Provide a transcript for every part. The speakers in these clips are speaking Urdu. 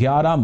11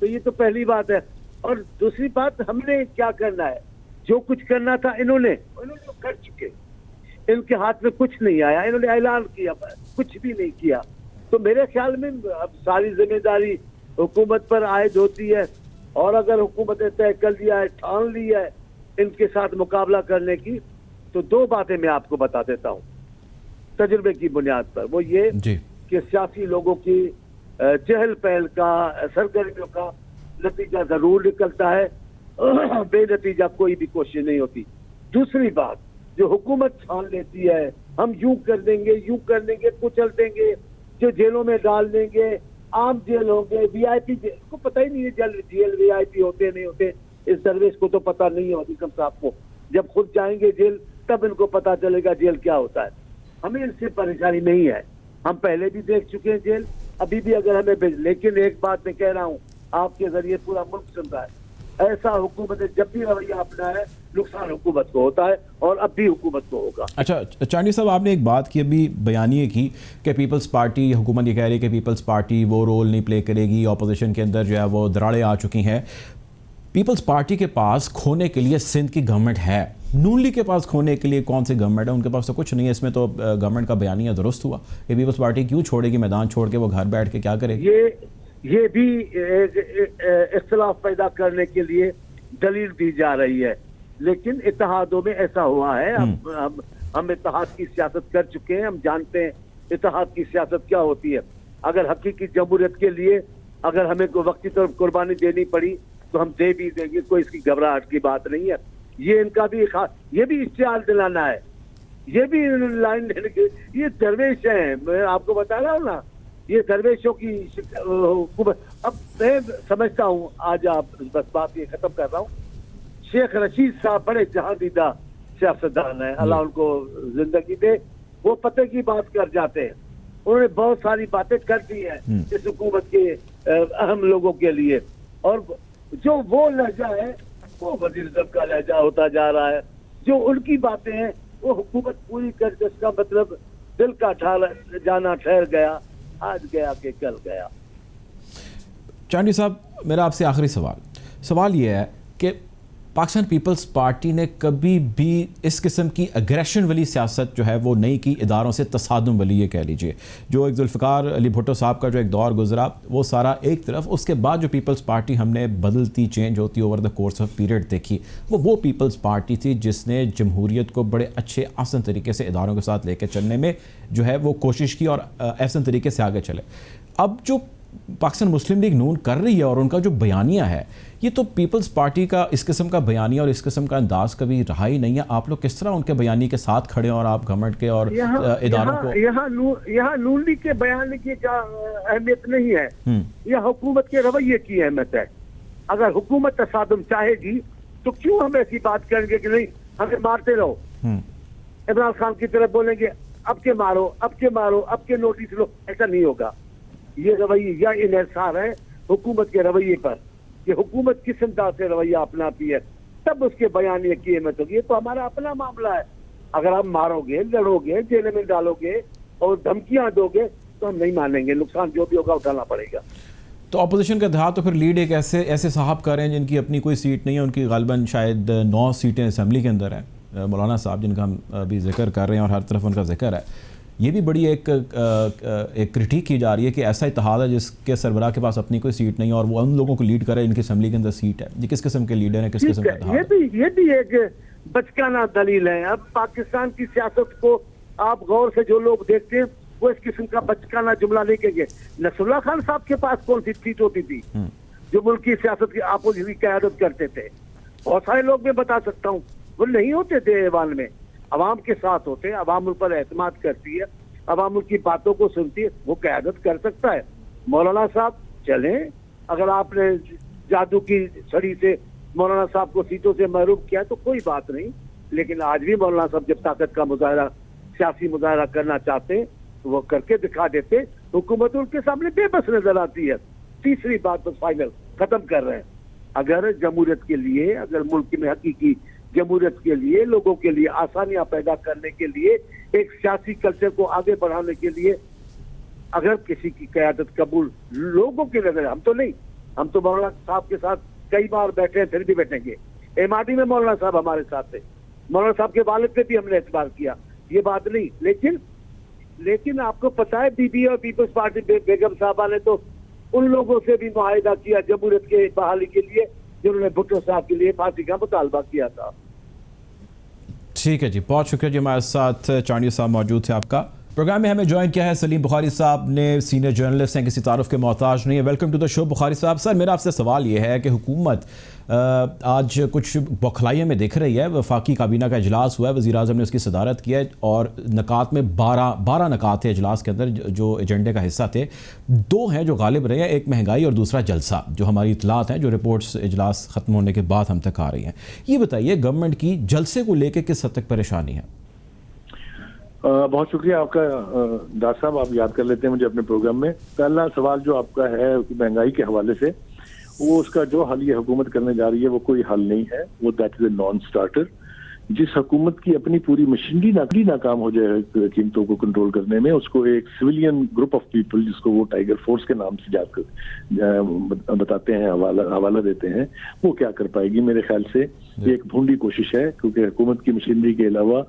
تو یہ تو پہلی بات ہے. اور دوسری بات, ہم نے کیا کرنا ہے؟ جو کچھ کرنا تھا انہوں نے کر چکے. ان کے ہاتھ میں کچھ نہیں آیا, انہوں نے اعلان کیا, کچھ بھی نہیں کیا. تو میرے خیال میں اب ساری ذمہ داری حکومت پر عائد ہوتی ہے, اور اگر حکومت نے طے کر لیا ہے, ٹھان لی ہے ان کے ساتھ مقابلہ کرنے کی, تو دو باتیں میں آپ کو بتا دیتا ہوں تجربے کی بنیاد پر. وہ یہ کہ سیاسی لوگوں کی چہل پہل کا, سرگرمیوں کا نتیجہ ضرور نکلتا ہے, بے نتیجہ کوئی بھی کوشش نہیں ہوتی. دوسری بات, جو حکومت چھان لیتی ہے, ہم یوں کر دیں گے, یوں کر دیں گے, کچل دیں گے, جو جیلوں میں ڈال دیں گے, عام جیل ہوں گے, وی آئی پی جیل, کو پتہ ہی نہیں ہے جیل وی آئی پی ہوتے نہیں ہوتے. اس درویش کو تو پتہ نہیں ہے, حکم صاحب کو. جب خود جائیں گے جیل تب ان کو پتہ چلے گا جیل کیا ہوتا ہے. ہمیں ان سے پریشانی نہیں ہے, ہم پہلے بھی دیکھ چکے ہیں جیل, ابھی بھی اگر ہمیں لیکن ایک بات میں کہہ رہا ہوں, آپ کے ذریعے پورا ملک سن رہا ہے, ایسا حکومت جب بھی رویہ اپنا ہے نقصان حکومت کو ہوتا ہے, اور اب بھی حکومت کو ہوگا. اچھا چانڈی صاحب, آپ نے ایک بات کی ابھی بیانیے کی کہ پیپلز پارٹی, حکومت یہ کہہ رہی ہے کہ پیپلز پارٹی وہ رول نہیں پلے کرے گی, اپوزیشن کے اندر جو ہے وہ دراڑیں آ چکی ہیں. پیپلز پارٹی کے پاس کھونے کے لیے سندھ کی گورنمنٹ ہے, نون لیگ کے پاس کھونے کے لیے کون سی گورنمنٹ ہے؟ ان کے پاس تو کچھ نہیں ہے. اس میں تو گورنمنٹ کا بیانیہ درست ہوا کہ پیپلز پارٹی کیوں چھوڑے گی میدان چھوڑ کے, وہ گھر بیٹھ کے کیا کرے گی؟ یہ بھی اختلاف پیدا کرنے کے لیے دلیل دی جا رہی ہے, لیکن اتحادوں میں ایسا ہوا ہے. ہم اتحاد کی سیاست کر چکے ہیں, ہم جانتے ہیں اتحاد کی سیاست کیا ہوتی ہے. اگر حقیقی جمہوریت کے لیے اگر ہمیں کوئی وقتی طور قربانی دینی پڑی تو ہم دے بھی دیں گے, کوئی اس کی گھبراہٹ کی بات نہیں ہے. یہ ان کا بھی یہ بھی اشتعال دلانا ہے, یہ بھی لائن دینے کے, یہ درویش ہیں. میں آپ کو بتا رہا ہوں نا, یہ درویشوں کی حکومت. اب میں سمجھتا ہوں, آج آپ بس بات یہ ختم کر رہا ہوں, شیخ رشید صاحب بڑے جہاں دیدہ سیاستدان ہیں, اللہ ان کو زندگی دے. وہ پتہ کی بات کر جاتے ہیں, انہوں نے بہت ساری باتیں کر دی ہیں اس حکومت کے اہم لوگوں کے لیے, اور جو وہ لہجہ ہے وہ وزیر اعظم کا لہجہ ہوتا جا رہا ہے. جو ان کی باتیں ہیں وہ حکومت پوری کر, جس کا مطلب دل کا جانا ٹھہر گیا, آج گیا کہ کل گیا. چانڈی صاحب, میرا آپ سے آخری سوال یہ ہے کہ پاکستان پیپلز پارٹی نے کبھی بھی اس قسم کی اگریشن والی سیاست جو ہے وہ نہیں کی, اداروں سے تصادم والی, یہ کہہ لیجئے. جو ایک ذوالفقار علی بھٹو صاحب کا جو ایک دور گزرا وہ سارا ایک طرف, اس کے بعد جو پیپلز پارٹی ہم نے بدلتی, چینج ہوتی over the course of period دیکھی, وہ پیپلز پارٹی تھی جس نے جمہوریت کو بڑے اچھے آسن طریقے سے اداروں کے ساتھ لے کے چلنے میں جو ہے وہ کوشش کی اور آسن طریقے سے آگے چلے. اب جو پاکستان مسلم لیگ نون کر رہی ہے اور ان کا جو بیانیہ ہے, یہ تو پیپلز پارٹی کا اس قسم کا بیانیہ اور اس قسم کا انداز کبھی رہا ہی نہیں ہے. آپ لوگ کس طرح ان کے بیانیے کے ساتھ کھڑے ہیں اور آپ گورنمنٹ کے اور اداروں کو؟ یہاں نون لیگ کے بیان کی اہمیت نہیں ہے, یہ حکومت کے رویے کی اہمیت ہے. اگر حکومت تصادم چاہے گی تو کیوں ہم ایسی بات کریں گے کہ نہیں ہمیں مارتے رہو, عمران خان کی طرف بولیں گے اب کے مارو, اب کے مارو, اب کے نوٹس لو. ایسا نہیں ہوگا. یہ رویہ یا انحصار ہے حکومت کے رویے پر کہ حکومت کس انداز سے رویہ اپناتی ہے, تب اس کے بیانیے کی اہمیت ہوگی. یہ تو ہمارا اپنا معاملہ ہے. اگر آپ مارو گے, لڑو گے, جیل میں ڈالو گے اور دھمکیاں دو گے تو ہم نہیں مانیں گے, نقصان جو بھی ہوگا اٹھانا پڑے گا. تو اپوزیشن کا اتحاد تو پھر لیڈ ایک ایسے صاحب کر رہے ہیں جن کی اپنی کوئی سیٹ نہیں ہے, ان کی غالباً شاید 9 سیٹیں اسمبلی کے اندر ہیں. مولانا صاحب جن کا ہم ابھی ذکر کر رہے ہیں اور ہر طرف ان کا ذکر ہے, یہ بھی بڑی ایک کرٹیک کی جا رہی ہے کہ ایسا اتحاد ہے جس کے سربراہ کے پاس اپنی کوئی سیٹ نہیں ہے اور وہ ان لوگوں کو لیڈ کرے ان کی اسمبلی کے اندر سیٹ ہے. یہ کس قسم کے لیڈر ہیں, کس قسم کا اتحاد ہے؟ یہ بھی ایک بچکانہ دلیل ہے. اب پاکستان کی سیاست کو آپ غور سے جو لوگ دیکھتے ہیں وہ اس قسم کا بچکانہ جملہ نہیں کہیں گے. نصر اللہ خان صاحب کے پاس کون سی سیٹ ہوتی تھی جو ملک کی سیاست کی اپوزیشن کی قیادت کرتے تھے؟ بہت سارے لوگ میں بتا سکتا ہوں وہ نہیں ہوتے تھے ایوان میں, عوام کے ساتھ ہوتے, عوام ان پر اعتماد کرتی ہے, عوام ان کی باتوں کو سنتی ہے, وہ قیادت کر سکتا ہے. مولانا صاحب چلیں, اگر آپ نے جادو کی چھڑی سے مولانا صاحب کو سیٹوں سے محروم کیا تو کوئی بات نہیں, لیکن آج بھی مولانا صاحب جب طاقت کا مظاہرہ, سیاسی مظاہرہ کرنا چاہتے ہیں تو وہ کر کے دکھا دیتے. حکومت ان کے سامنے بے بس نظر آتی ہے. تیسری بات بس فائنل ختم کر رہے ہیں, اگر جمہوریت کے لیے, اگر ملک میں حقیقی جمہوریت کے لیے, لوگوں کے لیے آسانیاں پیدا کرنے کے لیے, ایک سیاسی کلچر کو آگے بڑھانے کے لیے اگر کسی کی قیادت قبول لوگوں کی نظر, ہم تو نہیں, ہم تو مولانا صاحب کے ساتھ کئی بار بیٹھے ہیں، پھر بھی بیٹھیں گے. MRD میں مولانا صاحب ہمارے ساتھ تھے، مولانا صاحب کے والد پہ بھی ہم نے اعتبار کیا، یہ بات نہیں. لیکن آپ کو پتا ہے بی بی اور پیپلز پارٹی بیگم صاحبہ نے تو ان لوگوں سے بھی معاہدہ کیا جمہوریت کے بحالی کے لیے جنہوں نے بھٹو صاحب کے لیے پھانسی کا مطالبہ کیا تھا. ٹھیک ہے جی، بہت شکریہ جی. ہمارے ساتھ چانڈیو صاحب موجود تھے. آپ کا پروگرام میں ہمیں جوائن کیا ہے سلیم بخاری صاحب نے، سینئر جرنلسٹ ہیں، کسی تعارف کے محتاج نہیں ہے. ویلکم ٹو دا شو بخاری صاحب. سر میرا آپ سے سوال یہ ہے کہ حکومت آج کچھ بوکھلائیوں میں دیکھ رہی ہے. وفاقی کابینہ کا اجلاس ہوا ہے، وزیر اعظم نے اس کی صدارت کی ہے اور نکات میں 12 نکات تھے اجلاس کے اندر جو ایجنڈے کا حصہ تھے. 2 ہیں جو غالب رہے ہیں، ایک مہنگائی اور دوسرا جلسہ، جو ہماری اطلاعات ہیں جو رپورٹس اجلاس ختم ہونے کے بعد ہم تک آ رہی ہیں. یہ بتائیے گورنمنٹ کی جلسے کو لے کے کس حد تک پریشانی ہے؟ بہت شکریہ آپ کا ڈاکٹر صاحب، آپ یاد کر لیتے ہیں مجھے اپنے پروگرام میں. پہلا سوال جو آپ کا ہے مہنگائی کے حوالے سے، وہ اس کا جو حل یہ حکومت کرنے جا رہی ہے وہ کوئی حل نہیں ہے، وہ that is a naan starter. جس حکومت کی اپنی پوری مشینری ناکام ہو جائے قیمتوں کو کنٹرول کرنے میں، اس کو ایک سویلین گروپ آف پیپل جس کو وہ ٹائیگر فورس کے نام سے جا کر بتاتے ہیں، حوالہ دیتے ہیں، وہ کیا کر پائے گی؟ میرے خیال سے یہ ایک بھونڈی کوشش ہے، کیونکہ حکومت کی مشینری کے علاوہ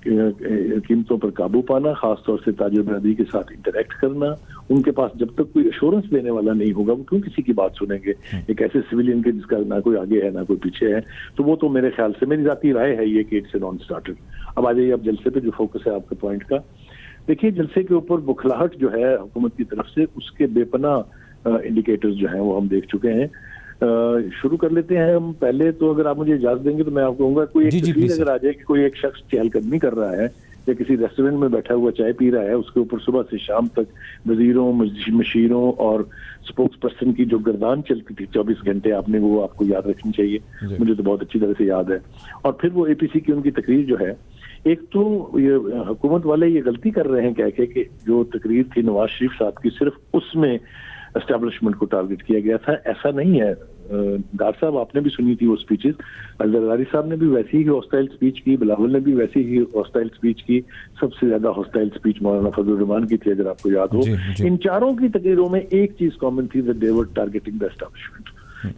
قیمتوں پر قابو پانا، خاص طور سے تاجر برادری کے ساتھ انٹریکٹ کرنا، ان کے پاس جب تک کوئی ایشورنس دینے والا نہیں ہوگا وہ کیوں کسی کی بات سنیں گے؟ ایک ایسے سویلین کے جس کا نہ کوئی آگے ہے نہ کوئی پیچھے ہے. تو وہ تو میرے خیال سے، میری ذاتی رائے ہے یہ کہ اٹس اے نان سٹارٹر. اب آ جائیے اب جلسے پہ جو فوکس ہے آپ کے پوائنٹ کا. دیکھیے جلسے کے اوپر بکھلاہٹ جو ہے حکومت کی طرف سے، اس کے بے پناہ انڈیکیٹرز جو ہیں وہ ہم دیکھ چکے ہیں. شروع کر لیتے ہیں ہم. پہلے تو اگر آپ مجھے اجازت دیں گے تو میں آپ کو کہوں گا کوئی ایک تصویر اگر آ جائے کہ کوئی ایک شخص چہل قدمی کر رہا ہے یا کسی ریسٹورینٹ میں بیٹھا ہوا چائے پی رہا ہے، اس کے اوپر صبح سے شام تک وزیروں، مشیروں اور سپوکس پرسن کی جو گردان چلتی تھی 24 گھنٹے، آپ نے وہ آپ کو یاد رکھنی چاہیے. مجھے تو بہت اچھی طرح سے یاد ہے. اور پھر وہ APC کی ان کی تقریر جو ہے، ایک تو یہ حکومت والے یہ غلطی کر رہے ہیں کہہ کے کہ جو تقریر تھی نواز شریف صاحب کی صرف اس میں اسٹیبلشمنٹ کو ٹارگٹ کیا گیا تھا. ایسا نہیں ہے. ڈاکٹر صاحب آپ نے بھی سنی تھی وہ اسپیچز، زرداری صاحب نے بھی ویسی ہی ہاسٹائل اسپیچ کی، بلاول نے بھی ویسی ہی ہاسٹائل اسپیچ کی. سب سے زیادہ ہاسٹائل اسپیچ مولانا فضل الرحمان کی تھی اگر آپ کو یاد ہو. ان چاروں کی تقریروں میں ایک چیز کامن تھی، that they were targeting the establishment.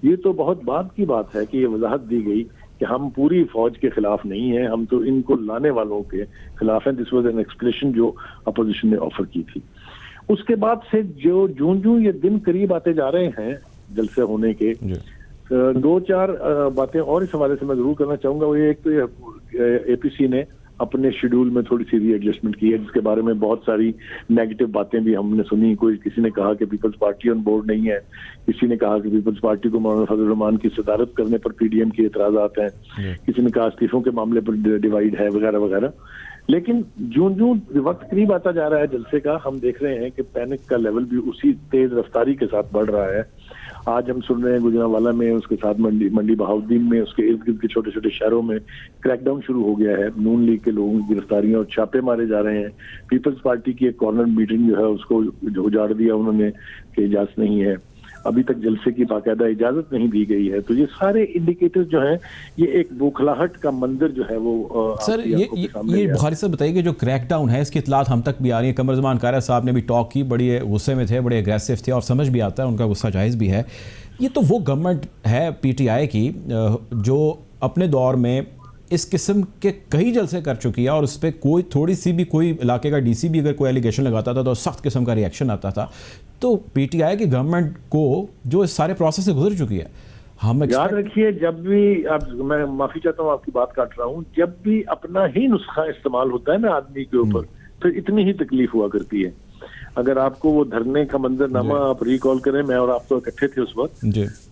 یہ تو بہت بعد کی بات ہے کہ یہ وضاحت دی گئی کہ ہم پوری فوج کے خلاف نہیں ہیں، ہم تو ان کو لانے والوں کے خلاف ہیں. دس واز این ایکسپریشن جو اپوزیشن نے آفر کی تھی. اس کے بعد سے جو جوں یہ دن قریب آتے جا رہے ہیں جلسے ہونے کے، 2-4 باتیں اور اس حوالے سے میں ضرور کرنا چاہوں گا. وہ ایک تو APC نے اپنے شیڈول میں تھوڑی سی ری ایڈجسٹمنٹ کی ہے، جس کے بارے میں بہت ساری نیگیٹو باتیں بھی ہم نے سنی. کسی نے کہا کہ پیپلز پارٹی آن بورڈ نہیں ہے، کسی نے کہا کہ پیپلز پارٹی کو مولانا فضل الرحمان کی صدارت کرنے پر PDM کے اعتراضات ہیں، کسی نے کہا استعفوں کے معاملے پر ڈیوائیڈ ہے وغیرہ وغیرہ. لیکن جوں وقت قریب آتا جا رہا ہے جلسے کا، ہم دیکھ رہے ہیں کہ پینک کا لیول بھی اسی تیز رفتاری کے ساتھ بڑھ رہا ہے. آج ہم سن رہے ہیں گجرانوالہ میں، اس کے ساتھ منڈی بہاؤالدین میں، اس کے ارد گرد کے چھوٹے چھوٹے شہروں میں کریک ڈاؤن شروع ہو گیا ہے. نون لیگ کے لوگوں کی گرفتاریاں اور چھاپے مارے جا رہے ہیں. پیپلز پارٹی کی ایک کارنر میٹنگ جو ہے اس کو اجاڑ دیا انہوں نے کہ اجازت نہیں ہے. ابھی تک جلسے کی باقاعدہ اجازت نہیں دی گئی ہے. تو یہ سارے انڈیکیٹر جو ہیں، یہ ایک بوکھلاہٹ کا منظر جو ہے وہ سر یہ بخاری صاحب بتائیے کہ جو کریک ڈاؤن ہے اس کی اطلاعات ہم تک بھی آ رہی ہیں. قمر زمان قاہرہ صاحب نے بھی ٹاک کی، بڑی غصے میں تھے، بڑے اگریسو تھے اور سمجھ بھی آتا ہے، ان کا غصہ جائز بھی ہے. یہ تو وہ گورنمنٹ ہے PTI کی جو اپنے دور میں اس قسم کے کئی جلسے کر چکی ہے اور اس پہ کوئی تھوڑی سی بھی کوئی علاقے کا DC بھی اگر کوئی ایلیگیشن لگاتا تھا تو سخت قسم کا ریئیکشن آتا تھا. تو PTI کی گورنمنٹ کو جو اس سارے پروسیس سے گزر چکی ہے، ہم یاد رکھیے جب بھی میں معافی چاہتا ہوں آپ کی بات کاٹ رہا ہوں، جب بھی اپنا ہی نسخہ استعمال ہوتا ہے نا آدمی کے اوپر، پھر اتنی ہی تکلیف ہوا کرتی ہے. اگر آپ کو وہ دھرنے کا منظرنامہ آپ ریکال کریں، میں اور آپ تو اکٹھے تھے اس وقت،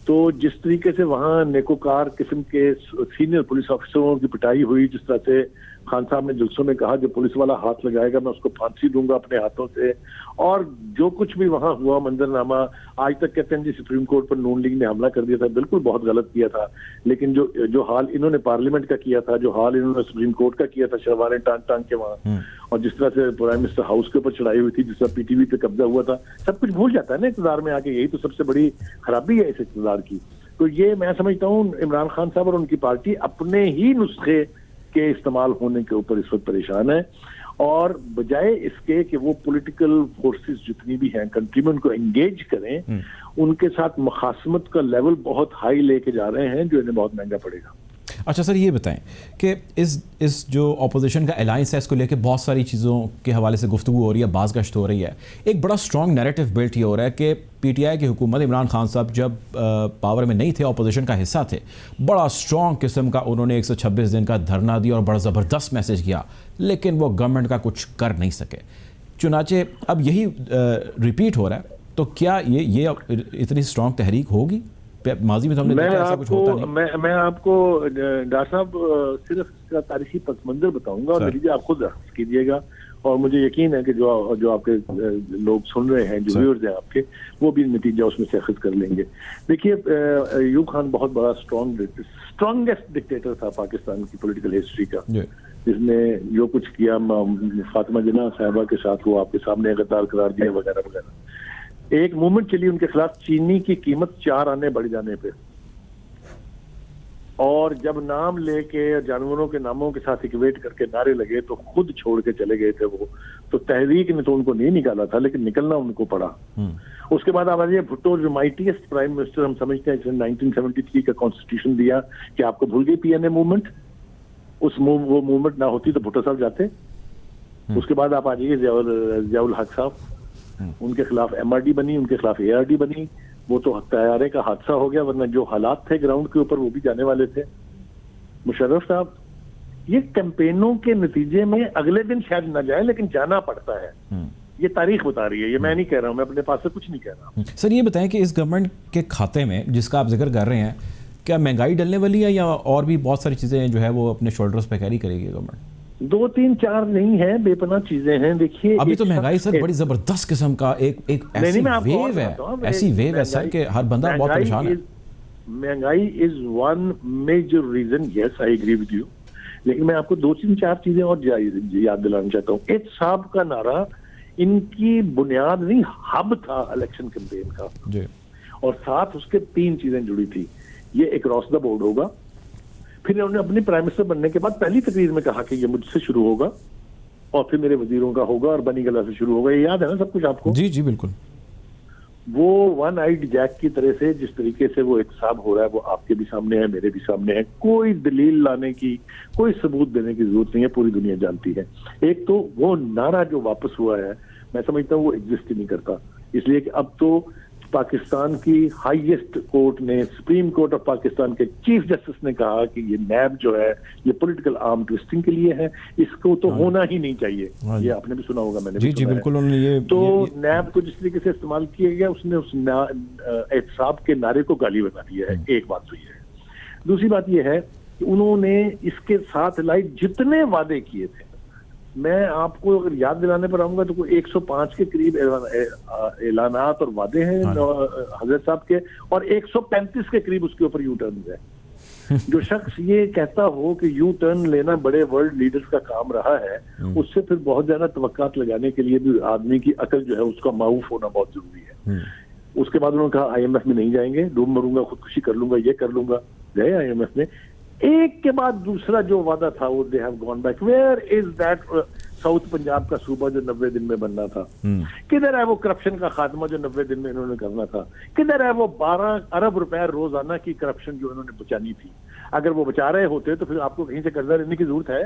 تو جس طریقے سے وہاں نیکوکار قسم کے سینئر پولیس آفیسروں کی پٹائی ہوئی، جس طرح سے خان صاحب نے جلسوں میں کہا جو پولیس والا ہاتھ لگائے گا میں اس کو پھانسی دوں گا اپنے ہاتھوں سے، اور جو کچھ بھی وہاں ہوا منظرنامہ، آج تک کہتے ہیں جی سپریم کورٹ پر نون لیگ نے حملہ کر دیا تھا. بالکل بہت غلط کیا تھا، لیکن جو حال انہوں نے پارلیمنٹ کا کیا تھا، جو حال انہوں نے سپریم کورٹ کا کیا تھا شلواریں ٹانگ ٹانگ کے وہاں، اور جس طرح سے پرائم منسٹر ہاؤس کے اوپر چڑھائی ہوئی تھی، جس طرح PTV پہ قبضہ ہوا تھا، سب کچھ بھول جاتا ہے نا اقتدار میں آ کے. یہی تو سب سے بڑی خرابی ہے اس اقتدار کی. تو یہ میں سمجھتا ہوں عمران خان صاحب اور ان کی پارٹی اپنے ہی نسخے کے استعمال ہونے کے اوپر اس وقت پریشان ہے. اور بجائے اس کے کہ وہ پولیٹیکل فورسز جتنی بھی ہیں کنٹری میں ان کو انگیج کریں، ان کے ساتھ مخاصمت کا لیول بہت ہائی لے کے جا رہے ہیں جو انہیں بہت مہنگا پڑے گا۔ اچھا سر، یہ بتائیں کہ اس جو اپوزیشن کا الائنس ہے اس کو لے کے بہت ساری چیزوں کے حوالے سے گفتگو ہو رہی ہے، باز گشت ہو رہی ہے، ایک بڑا اسٹرانگ نیریٹو بلٹ یہ ہو رہا ہے کہ پی ٹی آئی کی حکومت عمران خان صاحب جب پاور میں نہیں تھے، اپوزیشن کا حصہ تھے، بڑا اسٹرانگ قسم کا انہوں نے 126 دن کا دھرنا دیا اور بڑا زبردست میسج کیا، لیکن وہ گورنمنٹ کا کچھ کر نہیں سکے۔ چنانچہ اب یہی ریپیٹ ہو رہا ہے، تو کیا یہ اتنی اسٹرانگ تحریک ہوگی؟ ماضی میں تو ہم نے دیکھا ایسا کچھ ہوتا نہیں۔ میں آپ کو ڈاکٹر صاحب صرف اس کا تاریخی پس منظر بتاؤں گا اور نتیجہ آپ خود اخذ کیجیے گا، اور مجھے یقین ہے کہ جو آپ کے لوگ سن رہے ہیں، جو ویورز ہیں آپ کے، وہ بھی نتیجہ اس میں سے اخذ کر لیں گے۔ دیکھیے، ایوب خان بہت بڑا اسٹرانگیسٹ ڈکٹیٹر تھا پاکستان کی پولیٹیکل ہسٹری کا، جس نے جو کچھ کیا فاطمہ جناح صاحبہ کے ساتھ وہ آپ کے سامنے غدار قرار دیا وغیرہ وغیرہ۔ ایک موومنٹ چلی ان کے خلاف چینی کی قیمت 4 آنے بڑھ جانے پہ، اور جب نام لے کے جانوروں کے ناموں کے ساتھ اکویٹ کر کے نعرے لگے تو خود چھوڑ کے چلے گئے تھے وہ۔ تو تحریک نے تو ان کو نہیں نکالا تھا، لیکن نکلنا ان کو پڑا۔ اس کے بعد آپ آئیے بھٹو، جو مائٹیسٹ پرائم منسٹر ہم سمجھتے ہیں، جس نے 1973 کا کانسٹیٹیوشن دیا، کہ آپ کو بھول گئی پی این اے موومنٹ؟ وہ موومنٹ نہ ہوتی تو بھٹو صاحب جاتے۔ اس کے بعد آپ آ جائیے ضیاء الحق صاحب، ان کے خلاف ایم آر ڈی بنی، ان کے خلاف اے آر ڈی بنی، وہ تو طیارے کا حادثہ ہو گیا، ورنہ جو حالات تھے گراؤنڈ کے اوپر وہ بھی جانے والے تھے۔ مشرف صاحب، یہ کیمپینوں کے نتیجے میں اگلے دن شاید نہ جائے لیکن جانا پڑتا ہے، یہ تاریخ بتا رہی ہے، یہ میں نہیں کہہ رہا ہوں، میں اپنے پاس سے کچھ نہیں کہہ رہا۔ سر یہ بتائیں کہ اس گورنمنٹ کے کھاتے میں جس کا آپ ذکر کر رہے ہیں، کیا مہنگائی ڈلنے والی ہے یا اور بھی بہت ساری چیزیں جو ہے وہ اپنے شولڈرز پہ کیری کرے گی گورنمنٹ؟ 2 3 4 نہیں ہے، بے پناہ چیزیں ہیں۔ دیکھیے، ابھی تو مہنگائی سر بڑی زبردست قسم کا ایک ایسی ویو ہے سر کہ ہر بندہ بہت پریشان ہے۔ مہنگائی is one major reason, yes I agree with you, لیکن میں آپ کو 2 3 4 چیزیں اور یاد دلانا چاہتا ہوں۔ ایچ صاحب کا نعرہ ان کی بنیاد نہیں، ہب تھا الیکشن کیمپین کا، اور ساتھ اس کے 3 چیزیں جڑی تھی۔ یہ اکراس دا بورڈ ہوگا، پھر انہوں نے اپنی پرائم منسٹر بننے کے بعد پہلی تقریر میں کہا کہ یہ مجھ سے شروع ہوگا اور پھر میرے وزیروں کا ہوگا اور بنی گلا سے شروع ہوگا۔ یہ یاد ہے نا سب کچھ آپ کو؟ جی جی بالکل۔ وہ ون آئیڈ جیک کی طرح سے جس طریقے سے وہ احتساب ہو رہا ہے، وہ آپ کے بھی سامنے ہے، میرے بھی سامنے ہے، کوئی دلیل لانے کی، کوئی ثبوت دینے کی ضرورت نہیں ہے، پوری دنیا جانتی ہے۔ ایک تو وہ نعرہ جو واپس ہوا ہے، میں سمجھتا ہوں وہ ایگزسٹ ہی نہیں کرتا، اس لیے کہ اب تو پاکستان کی ہائیسٹ کورٹ نے، سپریم کورٹ آف پاکستان کے چیف جسٹس نے کہا کہ یہ نیب جو ہے یہ پولیٹیکل آرم ٹویسٹنگ کے لیے ہے، اس کو تو ہونا ہی نہیں چاہیے۔ یہ آپ نے بھی سنا ہوگا، میں نے بھی جی بالکل۔ تو نیب کو جس طریقے سے استعمال کیا گیا، اس نے اس احتساب کے نعرے کو گالی بنا دیا ہے۔ ایک بات تو یہ ہے۔ دوسری بات یہ ہے کہ انہوں نے اس کے ساتھ لائٹ جتنے وعدے کیے تھے، میں آپ کو اگر یاد دلانے پر آؤں گا تو کوئی 105 کے قریب اعلانات اور وعدے ہیں حضرت صاحب کے، اور 135 کے قریب اس کے اوپر یو ٹرنز ہے۔ جو شخص یہ کہتا ہو کہ یو ٹرن لینا بڑے ورلڈ لیڈرز کا کام رہا ہے، اس سے پھر بہت زیادہ توقعات لگانے کے لیے بھی آدمی کی عقل جو ہے اس کا معروف ہونا بہت ضروری ہے۔ اس کے بعد انہوں نے کہا آئی ایم ایف میں نہیں جائیں گے، ڈوب مروں گا، خودکشی کر لوں گا، یہ کر لوں گا، گئے آئی ایم ایف میں۔ ایک کے بعد دوسرا جو وعدہ تھا وہ they have gone back. Where is that south Punjab کا صوبہ جو 90 دن میں بننا تھا؟ کدھر ہے وہ کرپشن کا خاتمہ جو 90 دن میں انہوں نے کرنا تھا؟ کدھر ہے وہ 12 ارب روپے روزانہ کی کرپشن جو انہوں نے بچانی تھی؟ اگر وہ بچا رہے ہوتے تو پھر آپ کو کہیں سے قرضہ لینے کی ضرورت ہے؟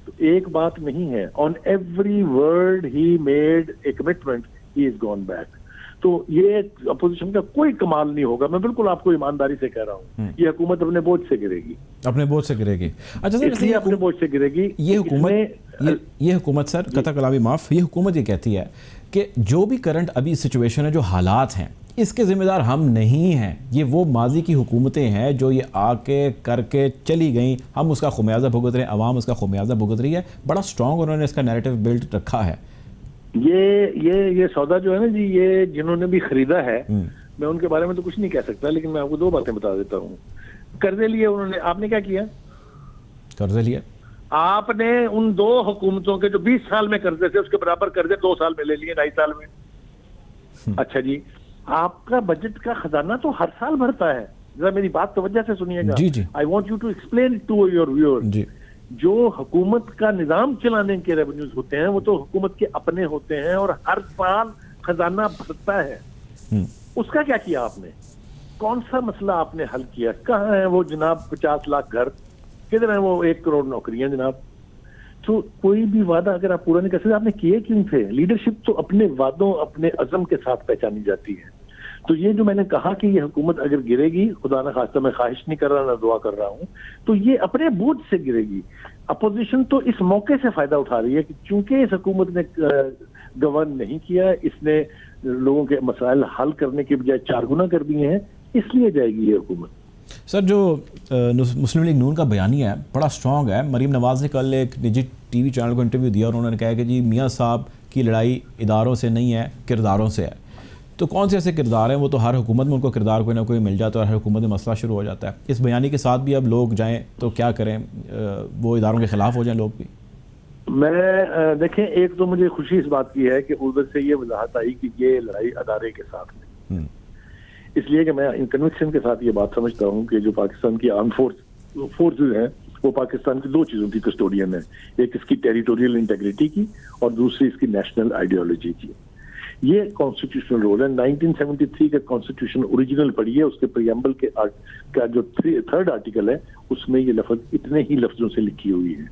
تو ایک بات نہیں ہے، on every word he made a commitment, he is gone back. تو یہ اپوزیشن کا کوئی کمال نہیں ہوگا، میں بالکل آپ کو ایمانداری سے کہہ رہا ہوں، یہ حکومت اپنے بوجھ سے گرے گی، اپنے بوجھ سے گرے گی۔ اچھا سر، اپنے بوجھ سے گرے گی۔ یہ حکومت سر، قطع کلامی معاف، یہ حکومت یہ کہتی ہے کہ جو بھی کرنٹ ابھی سچویشن ہے، جو حالات ہیں، اس کے ذمہ دار ہم نہیں ہیں، یہ وہ ماضی کی حکومتیں ہیں جو یہ آ کے کر کے چلی گئیں، ہم اس کا خمیازہ بھگت رہے ہیں، عوام اس کا خمیازہ بھگت رہی ہے۔ بڑا اسٹرانگ انہوں نے اس کا نیریٹو بلڈ رکھا ہے۔ یہ سودا جو ہے نا جی، یہ جنہوں نے بھی خریدا ہے، میں ان کے بارے میں تو کچھ نہیں کہہ سکتا، لیکن میں آپ کو 2 باتیں بتا دیتا ہوں۔ قرضے لیے انہوں نے، آپ نے کیا کیا؟ قرضے لیے آپ نے ان 2 حکومتوں کے جو 20 سال میں قرضے تھے، اس کے برابر قرضے 2 سال میں لے لیے، 2.5 سال میں۔ اچھا جی، آپ کا بجٹ کا خزانہ تو ہر سال بھرتا ہے، ذرا میری بات توجہ سے سنیے گا۔ I want you to explain to your viewer. جو حکومت کا نظام چلانے کے ریونیوز ہوتے ہیں وہ تو حکومت کے اپنے ہوتے ہیں اور ہر سال خزانہ بھرتا ہے. اس کا کیا کیا آپ نے؟ کون سا مسئلہ آپ نے حل کیا؟ کہاں ہیں وہ جناب 50 لاکھ گھر؟ کدھر ہیں وہ 1 کروڑ نوکریاں جناب؟ تو کوئی بھی وعدہ اگر آپ پورا نہیں کر سکتے آپ نے کیے کیوں تھے؟ لیڈرشپ تو اپنے وعدوں اپنے عزم کے ساتھ پہچانی جاتی ہے. تو یہ جو میں نے کہا کہ یہ حکومت اگر گرے گی، خدا نہ خواستہ میں خواہش نہیں کر رہا نہ دعا کر رہا ہوں، تو یہ اپنے بوجھ سے گرے گی. اپوزیشن تو اس موقع سے فائدہ اٹھا رہی ہے کہ چونکہ اس حکومت نے گورن نہیں کیا، اس نے لوگوں کے مسائل حل کرنے کے بجائے 4 گنا کر دیے ہیں، اس لیے جائے گی یہ حکومت. سر جو مسلم لیگ نون کا بیانیہ ہے بڑا اسٹرانگ ہے. مریم نواز نے کل ایک نجی ٹی وی چینل کو انٹرویو دیا اور انہوں نے کہا کہ جی میاں صاحب کی لڑائی اداروں سے نہیں ہے، کرداروں سے ہے. تو کون سے ایسے کردار ہیں؟ وہ تو ہر حکومت میں ان کو کردار کوئی نہ کوئی مل جاتا ہے اور ہر حکومت میں مسئلہ شروع ہو جاتا ہے. اس بیانی کے ساتھ بھی اب لوگ جائیں تو کیا کریں؟ وہ اداروں کے خلاف ہو جائیں لوگ بھی؟ میں دیکھیں، ایک تو مجھے خوشی اس بات کی ہے کہ ادھر سے یہ وضاحت آئی کہ یہ لڑائی ادارے کے ساتھ نہیں، اس لیے کہ میں کنوکشن کے ساتھ یہ بات سمجھتا ہوں کہ جو پاکستان کی آرم فورسز ہیں وہ پاکستان کی 2 چیزوں کی کسٹوڈین ہے. ایک اس کی ٹیریٹوریل انٹیگریٹی کی اور دوسری اس کی نیشنل آئیڈیالوجی کی. یہ کانسٹیٹیوشنل رول ہے. 1973 کا کانسٹیٹیوشن اوریجنل پڑھیے، اس کے پریمبل کا جو 3rd آرٹیکل ہے اس میں یہ لفظ اتنے ہی لفظوں سے لکھی ہوئی ہے.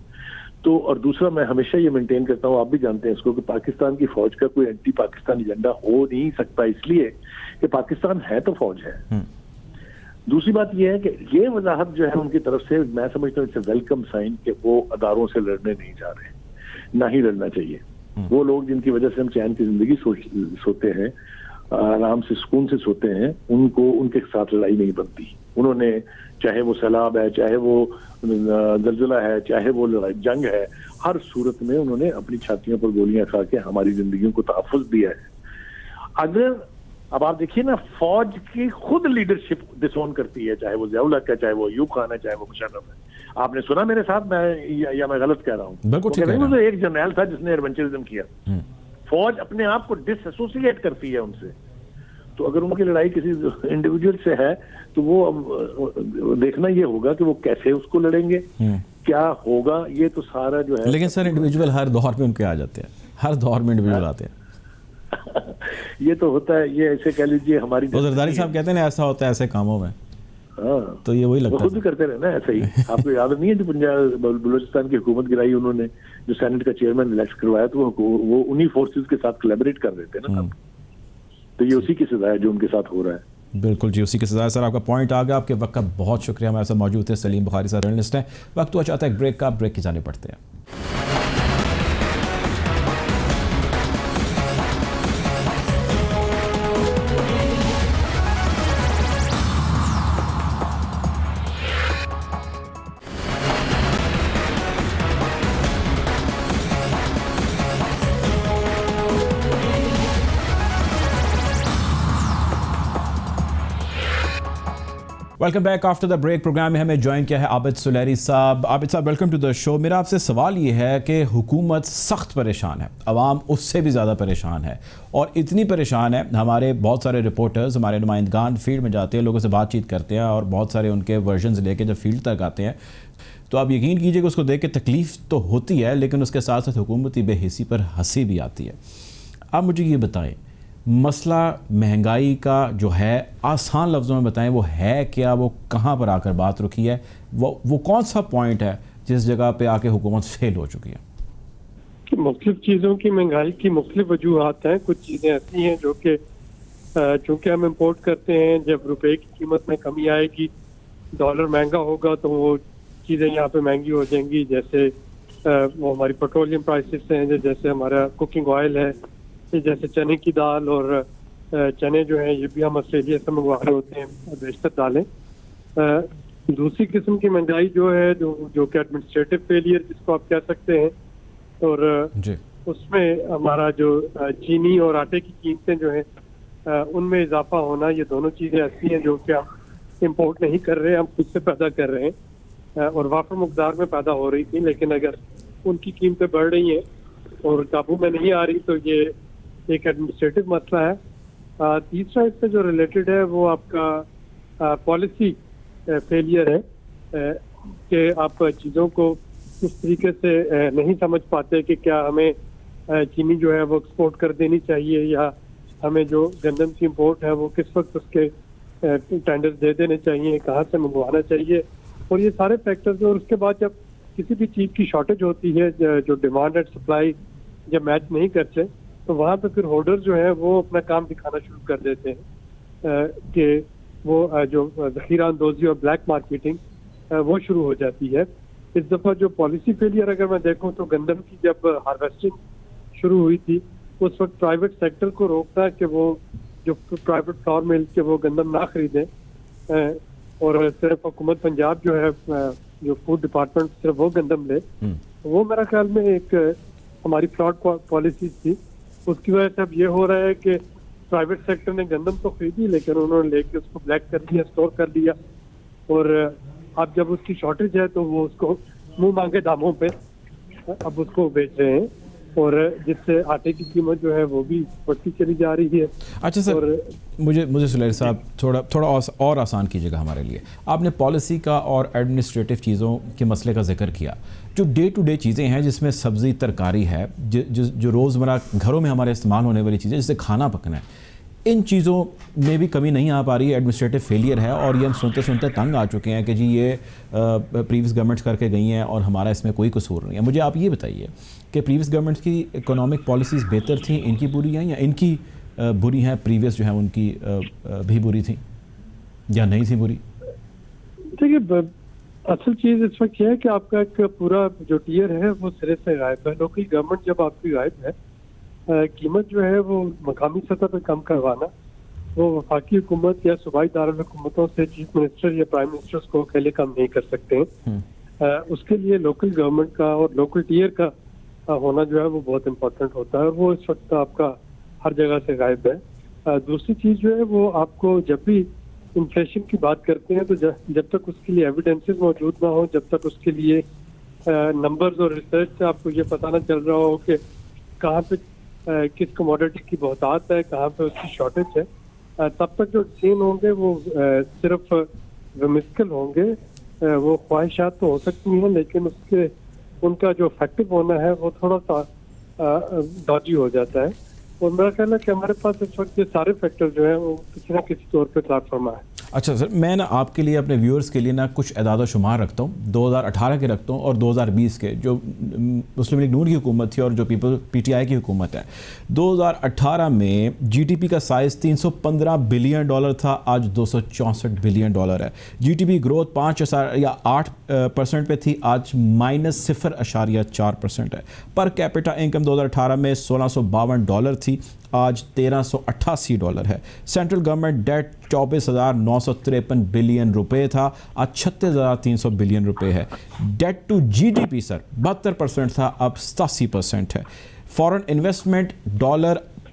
تو اور دوسرا میں ہمیشہ یہ مینٹین کرتا ہوں، آپ بھی جانتے ہیں اس کو، کہ پاکستان کی فوج کا کوئی اینٹی پاکستان ایجنڈا ہو نہیں سکتا، اس لیے کہ پاکستان ہے تو فوج ہے. دوسری بات یہ ہے کہ یہ وضاحت جو ہے ان کی طرف سے میں سمجھتا ہوں اٹس اے ویلکم سائن کہ وہ اداروں سے لڑنے نہیں جا رہے، نہ ہی لڑنا چاہیے. وہ لوگ جن کی وجہ سے ہم چین کی زندگی سوتے ہیں، آرام سے سکون سے سوتے ہیں، ان کو ان کے ساتھ لڑائی نہیں بنتی. انہوں نے چاہے وہ سیلاب ہے، چاہے وہ زلزلہ ہے، چاہے وہ لڑائی جنگ ہے، ہر صورت میں انہوں نے اپنی چھاتیوں پر گولیاں کھا کے ہماری زندگیوں کو تحفظ دیا ہے. اگر اب آپ دیکھیے نا، فوج کی خود لیڈرشپ ڈس اون کرتی ہے، چاہے وہ ضیاء الحق ہے، چاہے وہ ایوب خان ہے، چاہے وہ مشرف ہے. آپ نے سنا میرے ساتھ، میں غلط کہہ رہا ہوں؟ بالکل ایک جرنیل تھا جس نے ایڈونچرزم کیا. فوج اپنے آپ کو ڈس ایسوسیٹ کرتی ہے ان سے. تو اگر ان کی لڑائی کسی انڈیویجول سے ہے تو وہ دیکھنا یہ ہوگا کہ وہ کیسے اس کو لڑیں گے، کیا ہوگا. یہ تو سارا جو ہے، لیکن سر انڈیویجول ہر دور میں ان کے آ جاتے ہیں، ہر دور میں انڈیویجول آتے ہیں. یہ تو ہوتا ہے، یہ ایسے کہہ لیجیے ہماری زرداری صاحب کہتے ہیں ایسا ہوتا ہے ایسے کاموں میں. ہاں تو یہ وہی لگتا ہے، خود بھی کرتے رہے نا ایسا ہی. آپ کو یاد نہیں ہے جو پنجاب بلوچستان کی حکومت گرائی انہوں نے، جو سینٹ کا چیئرمین الیکٹ کروایا، تو وہ انہی فورسز کے ساتھ کولیبریٹ کر رہے تھے نا. تو یہ اسی کی سزا ہے جو ان کے ساتھ ہو رہا ہے. بالکل جی، اسی کی سزا ہے. سر آپ کا پوائنٹ آ گیا. آپ کے وقت کا بہت شکریہ. ہمارے ساتھ موجود تھے سلیم بخاری صاحب، جرنلسٹ ہیں. وقت ہوا چاہتا ہے ایک بریک کا، بریک کی جانے پڑتے ہیں. Welcome back after the break. Programme میں ہمیں جوائن کیا ہے عابد سلیری صاحب. عابد صاحب ویلکم ٹو دا شو. میرا آپ سے سوال یہ ہے کہ حکومت سخت پریشان ہے، عوام اس سے بھی زیادہ پریشان ہے، اور اتنی پریشان ہے ہمارے بہت سارے رپورٹرز، ہمارے نمائندگان فیلڈ میں جاتے ہیں، لوگوں سے بات چیت کرتے ہیں اور بہت سارے ان کے ورژنز لے کے جب فیلڈ تک آتے ہیں تو آپ یقین کیجئے کہ اس کو دیکھ کے تکلیف تو ہوتی ہے، لیکن اس کے ساتھ ساتھ حکومتی بے حسی پر ہنسی بھی آتی ہے. آپ مجھے یہ بتائیں، مسئلہ مہنگائی کا جو ہے، آسان لفظوں میں بتائیں وہ ہے کیا؟ وہ کہاں پر آ کر بات رکی ہے؟ وہ کون سا پوائنٹ ہے جس جگہ پہ آ کے حکومت فیل ہو چکی ہے؟ مختلف چیزوں کی مہنگائی کی مختلف وجوہات ہیں. کچھ چیزیں ایسی ہیں جو کہ چونکہ ہم امپورٹ کرتے ہیں، جب روپے کی قیمت میں کمی آئے گی، ڈالر مہنگا ہوگا تو وہ چیزیں یہاں پہ مہنگی ہو جائیں گی. جیسے وہ ہماری پیٹرولیم پرائسز ہیں، جیسے ہمارا کوکنگ آئل ہے، جیسے چنے کی دال، اور چنے جو ہیں یہ بھی ہم آسٹریلیا سے منگوا رہے ہوتے ہیں، بیشتر دالیں. دوسری قسم کی مہنگائی جو ہے جو کہ ایڈمنسٹریٹو فیلئر جس کو آپ کہہ سکتے ہیں، اور اس میں ہمارا جو چینی اور آٹے کی قیمتیں جو ہیں ان میں اضافہ ہونا، یہ دونوں چیزیں ایسی ہیں جو کہ ہم امپورٹ نہیں کر رہے، ہم خود سے پیدا کر رہے ہیں اور وافر مقدار میں پیدا ہو رہی تھی، لیکن اگر ان کی قیمتیں بڑھ رہی ہیں اور قابو میں نہیں آ رہی تو یہ ایک ایڈمنسٹریٹو مسئلہ ہے. تیسرا اس سے جو ریلیٹڈ ہے وہ آپ کا پالیسی فیلئر ہے کہ آپ چیزوں کو اس طریقے سے نہیں سمجھ پاتے کہ کیا ہمیں چینی جو ہے وہ ایکسپورٹ کر دینی چاہیے یا ہمیں جو گندم کی امپورٹ ہے وہ کس وقت اس کے ٹینڈر دے دینے چاہیے, کہاں سے منگوانا چاہیے, اور یہ سارے فیکٹرز. اور اس کے بعد جب کسی بھی چیز کی شارٹیج ہوتی ہے, جو ڈیمانڈ اینڈ سپلائی جب میچ نہیں کرتے, تو وہاں پہ پھر ہولڈر جو ہے وہ اپنا کام دکھانا شروع کر دیتے ہیں کہ وہ جو ذخیرہ اندوزی اور بلیک مارکیٹنگ وہ شروع ہو جاتی ہے. اس دفعہ جو پالیسی فیلئر اگر میں دیکھوں تو گندم کی جب ہارویسٹنگ شروع ہوئی تھی اس وقت پرائیویٹ سیکٹر کو روکتا کہ وہ جو پرائیویٹ فلاور مل کے وہ گندم نہ خریدیں, اور صرف حکومت پنجاب جو ہے جو فوڈ ڈپارٹمنٹ صرف وہ گندم لے. وہ میرا خیال میں ایک ہماری فراڈ پالیسی تھی. اس کی وجہ سے اب یہ ہو رہا ہے کہ پرائیویٹ سیکٹر نے گندم تو خریدی لیکن انہوں نے لے کے اس کو بلیک کر دیا, اسٹور کر لیا, اور اب جب اس کی شارٹیج ہے تو وہ اس کو منہ مانگے داموں پہ اب اس کو بیچ رہے ہیں, اور جس سے آٹے کی قیمت جو ہے وہ بھی بڑھتی چلی جا رہی ہے. اچھا سر, مجھے سلیل صاحب تھوڑا اور آسان کیجیے گا ہمارے لیے. آپ نے پالیسی کا اور ایڈمنسٹریٹو چیزوں کے مسئلے کا ذکر کیا. جو ڈے ٹو ڈے چیزیں ہیں جس میں سبزی ترکاری ہے, جو روزمرہ گھروں میں ہمارے استعمال ہونے والی چیزیں جس سے کھانا پکنا ہے, ان چیزوں میں بھی کمی نہیں آ پا رہی ہے. ایڈمنسٹریٹو فیلئر ہے اور یہ ہم سنتے تنگ آ چکے ہیں کہ جی یہ پریویس گورنمنٹس کر کے گئی ہیں اور ہمارا اس میں کوئی قصور نہیں ہے. مجھے آپ یہ بتائیے کہ پریویس گورنمنٹس کی اکنامک پالیسیز بہتر تھیں, ان کی بری ہیں, یا ان کی بری ہیں, پریویس جو ہیں ان کی بھی بری تھیں یا نہیں تھی بری؟ دیکھیے اصل چیز اس وقت یہ ہے کہ آپ کا ایک پورا جو ٹیئر ہے وہ سرے سے غائب ہے. لوکل گورنمنٹ جب آپ کی غائب ہے, قیمت جو ہے وہ مقامی سطح پہ کم کروانا وہ وفاقی حکومت یا صوبائی دارالحکومتوں سے چیف منسٹر یا پرائم منسٹر کو اکیلے کم نہیں کر سکتے ہیں. اس کے لیے لوکل گورنمنٹ کا اور لوکل ٹیئر کا ہونا جو ہے وہ بہت امپورٹنٹ ہوتا ہے, وہ اس وقت آپ کا ہر جگہ سے غائب ہے. دوسری چیز جو ہے وہ آپ کو جب بھی انفلیشن کی بات کرتے ہیں تو جب تک اس کے لیے ایویڈنسز موجود نہ ہو, جب تک اس کے لیے نمبرز اور ریسرچ سے آپ کو یہ پتہ نہ چل رہا ہو کہ کہاں پہ کس کموڈٹی کی بہتات ہے, کہاں پہ اس کی شارٹیج ہے, تب تک جو ڈسیزن ہوں گے وہ صرف ومسکل ہوں گے. وہ خواہشات تو ہو سکتی ہیں لیکن ان کا جو افیکٹو ہونا ہے وہ تھوڑا سا ڈاجی ہو جاتا ہے. اور میرا خیال ہے کہ ہمارے پاس اس وقت یہ سارے فیکٹر جو ہیں وہ کسی نہ کسی طور پہ پلیٹ فارم ہے. اچھا سر, میں نا آپ کے لیے اپنے ویورز کے لیے نا کچھ اعداد و شمار رکھتا ہوں, 2018 کے رکھتا ہوں اور 2020 کے, جو مسلم لیگ نون کی حکومت تھی اور جو پی ٹی آئی کی حکومت ہے. 2018 میں جی ٹی پی کا سائز $315 بلین تھا, آج $264 بلین ہے. جی ٹی پی گروتھ 5.8% پہ تھی, آج -0.4% ہے. پر کیپٹا انکم 2018 میں $1,652 تھی, آج $1,388 ہے. سینٹرل گورنمنٹ ڈیٹ 24,953 بلین روپے تھا, آج 36,300 بلین روپے ہے. Debt to G D P sir 72% تھا, اب 87% ہے. فارن انویسٹمنٹ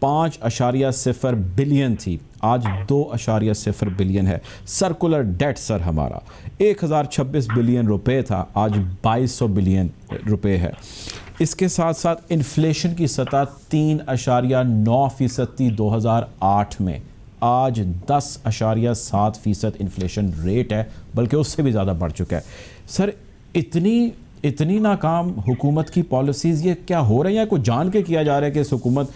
$5.0 بلین تھی, آج 2.0 بلین ہے. سرکولر ڈیٹ سر ہمارا 1,026 بلین روپے تھا, آج 2,200 بلین روپے ہے. اس کے ساتھ ساتھ انفلیشن کی سطح 3.9% تھی 2008 میں, آج 10.7% انفلیشن ریٹ ہے, بلکہ اس سے بھی زیادہ بڑھ چکا ہے. سر اتنی ناکام حکومت کی پالیسیز یہ کیا ہو رہی ہیں؟ کوئی جان کے کیا جا رہا ہے کہ اس حکومت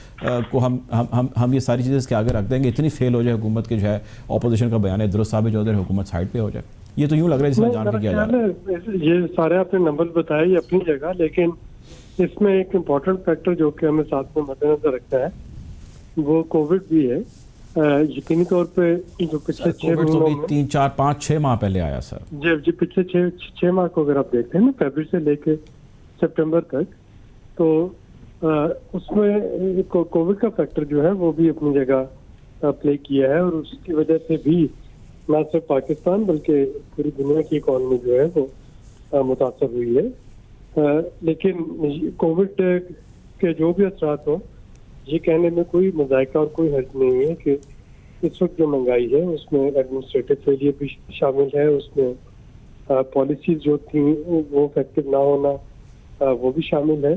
کو ہم یہ ساری چیزیں اس کے آگے رکھ دیں گے, اتنی فیل ہو جائے حکومت کے جو ہے اپوزیشن کا بیان ہے درست ثابت ہو جائے, حکومت سائڈ پہ ہو جائے؟ یہ تو یوں لگ رہا ہے جس میں جان کے کیا جا رہا ہے. یہ سارے آپ نے نمبر بتائے یہ اپنی جگہ, لیکن اس میں ایک امپورٹنٹ فیکٹر جو کہ ہمیں ساتھ میں مد نظر رکھنا ہے وہ کووڈ بھی ہے. یقینی طور پہ جو پچھلے 6 مہینوں میں 3 4 5 6 ماہ پہلے آیا سر. جی پچھلے 6 ماہ کو اگر آپ دیکھتے ہیں نا, فیبرری سے لے کے سپٹمبر تک, تو اس میں کووڈ کا فیکٹر جو ہے وہ بھی اپنی جگہ پلے کیا ہے, اور اس کی وجہ سے بھی نہ صرف پاکستان بلکہ پوری دنیا کی اکانومی جو ہے وہ متاثر ہوئی ہے. لیکن کووڈ کے جو بھی اثرات ہوں, یہ کہنے میں کوئی مذائقہ اور کوئی حرج نہیں ہے کہ اس وقت جو مہنگائی ہے اس میں ایڈمنسٹریٹو فیلئر بھی شامل ہے, اس میں پالیسیز جو تھیں وہ افیکٹو نہ ہونا وہ بھی شامل ہے,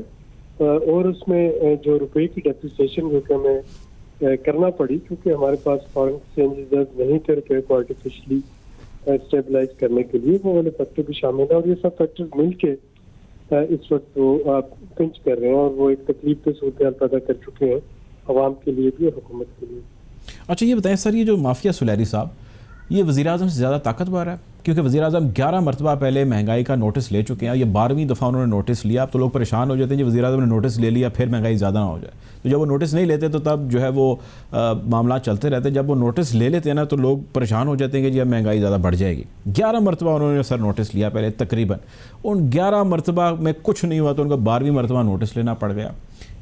اور اس میں جو روپے کی ڈیپریسیشن جو کہ ہمیں کرنا پڑی کیونکہ ہمارے پاس فارن ایکسچینجز نہیں تھے روپے کو آرٹیفیشلی اسٹیبلائز کرنے کے لیے, وہ والے فیکٹر بھی شامل ہے. اور یہ سب فیکٹرز مل کے اس وقت وہ پنچ کر رہے ہیں اور وہ ایک تکلیف پہ صورتحال پیدا کر چکے ہیں عوام کے لیے بھی اور حکومت کے لیے. اچھا یہ بتائیں سر، یہ جو مافیا سلیری صاحب یہ وزیر اعظم سے زیادہ طاقتور ہے؟ کیونکہ وزیر اعظم 11 مرتبہ پہلے مہنگائی کا نوٹس لے چکے ہیں، یہ 12ویں دفعہ انہوں نے نوٹس لیا. اب تو لوگ پریشان ہو جاتے ہیں جب وزیر اعظم نے نوٹس لے لیا پھر مہنگائی زیادہ نہ ہو جائے. تو جب وہ نوٹس نہیں لیتے تو تب جو ہے وہ معاملات چلتے رہتے ہیں. جب وہ نوٹس لے لیتے ہیں نا تو لوگ پریشان ہو جاتے ہیں کہ جی اب مہنگائی زیادہ بڑھ جائے گی. 11 مرتبہ انہوں نے سر نوٹس لیا پہلے تقریباً، ان 11 مرتبہ میں کچھ نہیں ہوا تو ان کو 12ویں مرتبہ نوٹس لینا پڑ گیا.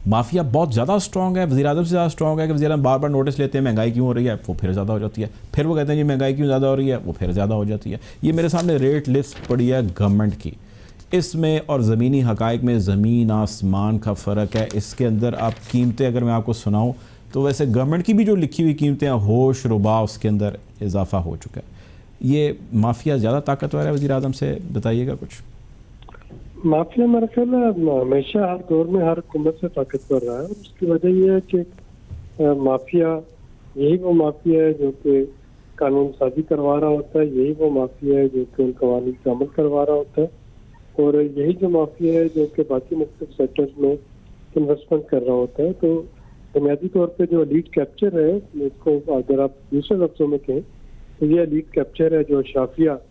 مافیا بہت زیادہ اسٹرانگ ہے، وزیر اعظم سے زیادہ اسٹرانگ ہے کہ وزیر اعظم بار بار نوٹس لیتے ہیں مہنگائی کیوں ہو رہی ہے، وہ پھر زیادہ ہو جاتی ہے. پھر وہ کہتے ہیں جی مہنگائی کیوں زیادہ ہو رہی ہے، وہ پھر زیادہ ہو جاتی ہے. یہ میرے سامنے ریٹ لسٹ پڑی ہے گورنمنٹ کی، اس میں اور زمینی حقائق میں زمین آسمان کا فرق ہے. اس کے اندر آپ قیمتیں اگر میں آپ کو سناؤں تو ویسے گورنمنٹ کی بھی جو لکھی ہوئی قیمتیں ہیں ہوش ربا اس کے اندر اضافہ ہو چکا ہے. یہ مافیا زیادہ طاقتور ہے وزیر اعظم سے، بتائیے گا کچھ. مافیا میرا خیال ہے ہمیشہ ہر دور میں ہر حکومت سے طاقتور رہا ہے. اس کی وجہ یہ ہے کہ مافیا یہی وہ مافیا ہے جو کہ قانون سازی کروا رہا ہوتا ہے، یہی وہ مافیا ہے جو کہ ان قوانین کا عمل کروا رہا ہوتا ہے، اور یہی جو مافیا ہے جو کہ باقی مختلف سیکٹرز میں انویسٹمنٹ کر رہا ہوتا ہے. تو بنیادی طور پہ جو لیڈ کیپچر ہے، اس کو اگر آپ دوسرے لفظوں میں کہیں تو یہ لیڈ کیپچر ہے جو شافیہ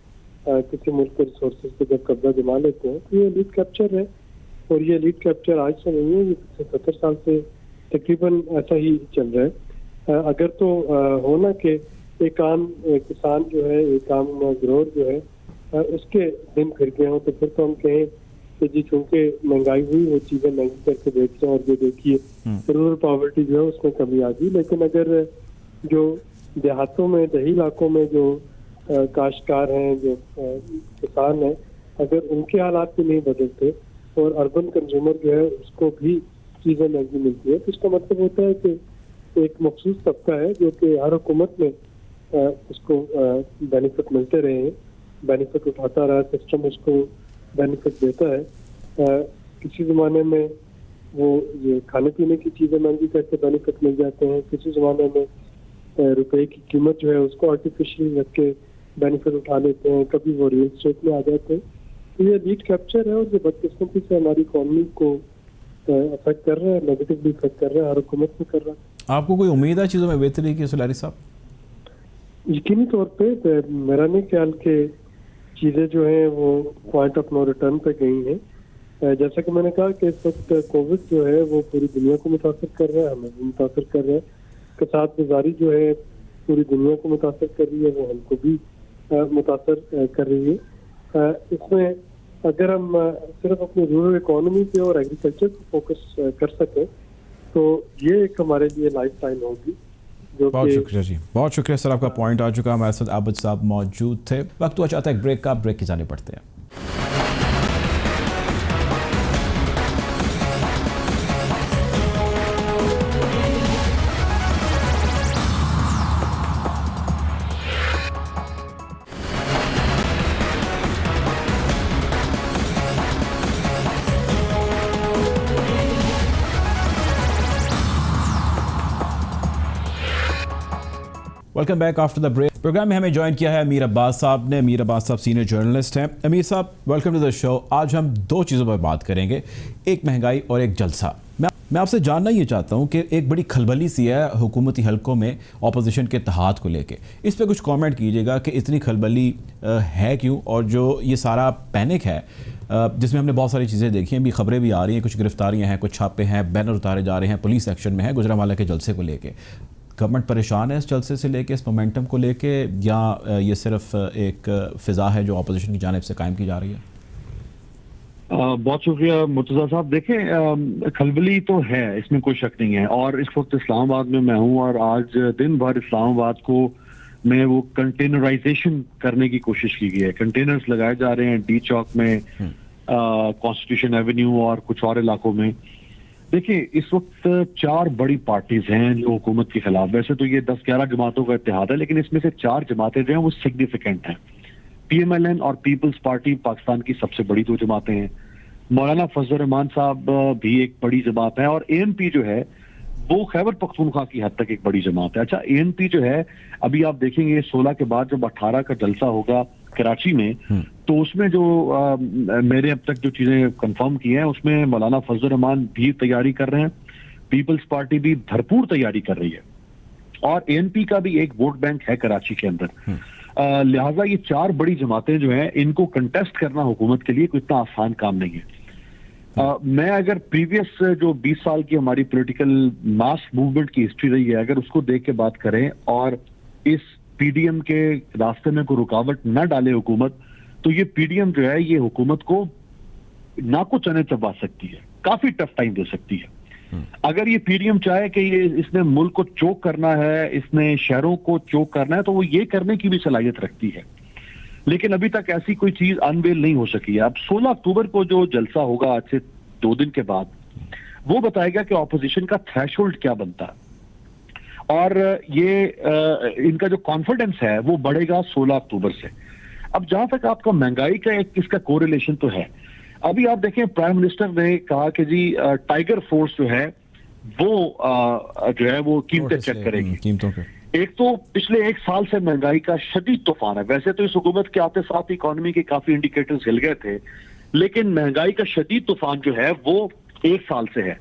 کسی ملک کے ریسورسز پہ جب قبضہ جما لیتے ہیں تو یہ لیڈ کیپچر ہے. اور یہ لیڈ کیپچر آج سے نہیں ہے، یہ پچھلے 70 سال سے تقریباً ایسا ہی چل رہا ہے. اگر تو ہونا کہ ایک عام کسان جو ہے، ایک عام گروہ جو ہے اس کے دن پھر گئے ہوں تو پھر تو ہم کہیں کہ جی چونکہ مہنگائی ہوئی وہ چیزیں مہنگی کر کے بیچ رہے ہیں اور یہ دیکھیے رورل پاورٹی جو ہے اس میں کمی آ گئی. لیکن اگر جو دیہاتوں میں دیہی علاقوں میں جو کاشتکار ہیں، جو کسان ہیں، اگر ان کے حالات بھی نہیں بدلتے اور اربن کنزیومر جو ہے اس کو بھی چیزیں مہنگی ملتی ہے تو اس کا مطلب ہوتا ہے کہ ایک مخصوص طبقہ ہے جو کہ ہر حکومت میں اس کو بینیفٹ ملتے رہے ہیں، بینیفٹ اٹھاتا رہا، سسٹم اس کو بینیفٹ دیتا ہے. کسی زمانے میں وہ یہ کھانے پینے کی چیزیں مہنگی کر کے بینیفٹ مل جاتے ہیں، کسی زمانے میں روپے کی قیمت جو ہے اس کو آرٹیفیشلی رکھ کے بینیفٹ اٹھا لیتے ہیں، کبھی وہ ریئل اسٹیٹ میں آ جاتے ہیں. تو یہ لیڈ کیپچر ہے اور یہ بدقسمتی سے ہماری اکانومی کو افیکٹ کر رہا ہے، نیگیٹولی افیکٹ کر رہا ہے، ہر حکومت میں کر رہا ہے. آپ کو کوئی امید ہے چیزوں میں بہتری کی سلیری صاحب؟ یقینی طور پہ میرا نہیں خیال کہ چیزیں جو ہیں وہ پوائنٹ آف نو ریٹرن پہ گئی ہیں. جیسا کہ میں نے کہا کہ اس وقت کووڈ جو ہے وہ پوری دنیا کو متاثر کر رہا ہے، ہمیں بھی متاثر کر رہا ہے. کساد گزاری جو ہے پوری دنیا کو متاثر کر رہی ہے، وہ ہم کو بھی متاثر کر رہی ہے. اس میں اگر ہم صرف اپنی رورل اکانومی پہ اور ایگریکلچر پہ فوکس کر سکیں تو یہ ایک ہمارے لیے لائف ٹائم ہوگی. بہت شکریہ جی، بہت شکریہ سر، آپ کا پوائنٹ آ چکا. ہمارے ساتھ عابد صاحب موجود تھے. وقت ہوا چاہتا ہے ایک بریک کا، بریک کی جانب پڑتے ہیں. Welcome back after the break. Programme میں ہمیں جوائن کیا ہے امیر عباس صاحب نے. امیر عباس صاحب سینئر جرنلسٹ ہیں. امیر صاحب ویلکم ٹو دا شو. آج ہم دو چیزوں پر بات کریں گے، ایک مہنگائی اور ایک جلسہ. میں آپ سے جاننا یہ چاہتا ہوں کہ ایک بڑی کھلبلی سی ہے حکومتی حلقوں میں اپوزیشن کے اتحاد کو لے کے، اس پہ کچھ کامنٹ کیجیے گا کہ اتنی کھلبلی ہے کیوں، اور جو یہ سارا پینک ہے جس میں ہم نے بہت ساری چیزیں دیکھی ہیں، بھی خبریں بھی آ رہی ہیں، کچھ گرفتاریاں ہیں، کچھ چھاپے ہیں، بینر اتارے جا رہے ہیں، پولیس ایکشن میں ہے گجرانوالہ کے جلسے کو لے کے. گورنمنٹ پریشان ہے اس جلسے سے لے کے، اس مومنٹم کو لے کے، یا یہ صرف ایک فضا ہے جو اپوزیشن کی جانب سے قائم کی جا رہی ہے؟ بہت شکریہ مرتضیٰ صاحب. دیکھیں کھلبلی تو ہے، اس میں کوئی شک نہیں ہے، اور اس وقت اسلام آباد میں ہوں اور آج دن بھر اسلام آباد کو میں وہ کنٹینرائزیشن کرنے کی کوشش کی گئی ہے. کنٹینرز لگائے جا رہے ہیں ڈی چوک میں، کانسٹیٹیوشن ایونیو اور کچھ اور علاقوں میں. دیکھیں اس وقت 4 بڑی پارٹیز ہیں جو حکومت کے خلاف، ویسے تو یہ 10-11 جماعتوں کا اتحاد ہے لیکن اس میں سے 4 جماعتیں جو ہیں وہ سگنیفیکنٹ ہیں. پی ایم ایل این اور پیپلز پارٹی پاکستان کی سب سے بڑی 2 جماعتیں ہیں. مولانا فضل الرحمان صاحب بھی ایک بڑی جماعت ہے، اور اے این پی جو ہے وہ خیبر پختونخوا کی حد تک ایک بڑی جماعت ہے. اچھا اے این پی جو ہے ابھی آپ دیکھیں گے 16 کے بعد جب 18 کا جلسہ ہوگا کراچی میں تو اس میں جو میرے اب تک جو چیزیں کنفرم کی ہیں اس میں مولانا فضل الرحمان بھی تیاری کر رہے ہیں، پیپلز پارٹی بھی بھرپور تیاری کر رہی ہے، اور اے این پی کا بھی ایک ووٹ بینک ہے کراچی کے اندر. لہٰذا یہ 4 بڑی جماعتیں جو ہیں ان کو کنٹیسٹ کرنا حکومت کے لیے کوئی اتنا آسان کام نہیں ہے. میں اگر پریویس جو 20 سال کی ہماری پولیٹیکل ماس موومنٹ کی ہسٹری رہی ہے اگر اس کو دیکھ کے بات کریں اور اس پی ڈی ایم کے راستے میں کوئی رکاوٹ نہ ڈالے حکومت، تو یہ پی ڈی ایم جو ہے یہ حکومت کو ناکو چنے چبا سکتی ہے، کافی ٹف ٹائم دے سکتی ہے. اگر یہ پی ڈی ایم چاہے کہ اس نے ملک کو چوک کرنا ہے، اس نے شہروں کو چوک کرنا ہے، تو وہ یہ کرنے کی بھی صلاحیت رکھتی ہے، لیکن ابھی تک ایسی کوئی چیز انویل نہیں ہو سکی ہے. اب 16 اکتوبر کو جو جلسہ ہوگا آج سے 2 دن کے بعد، وہ بتائے گا کہ اپوزیشن کا تھریش ہولڈ کیا بنتا ہے، اور یہ ان کا جو کانفیڈنس ہے وہ بڑھے گا 16 اکتوبر سے. اب جہاں تک آپ کا مہنگائی کا ایک اس کا کوریلیشن تو ہے، ابھی آپ دیکھیں پرائم منسٹر نے کہا کہ جی ٹائیگر فورس جو ہے وہ قیمتیں چیک کرے گی. قیمتوں پہ ایک تو پچھلے 1 سال سے مہنگائی کا شدید طوفان ہے. ویسے تو اس حکومت کے آتے ساتھ اکانومی کے کافی انڈیکیٹرز ہل گئے تھے، لیکن مہنگائی کا شدید طوفان جو ہے وہ 1 سال سے ہے.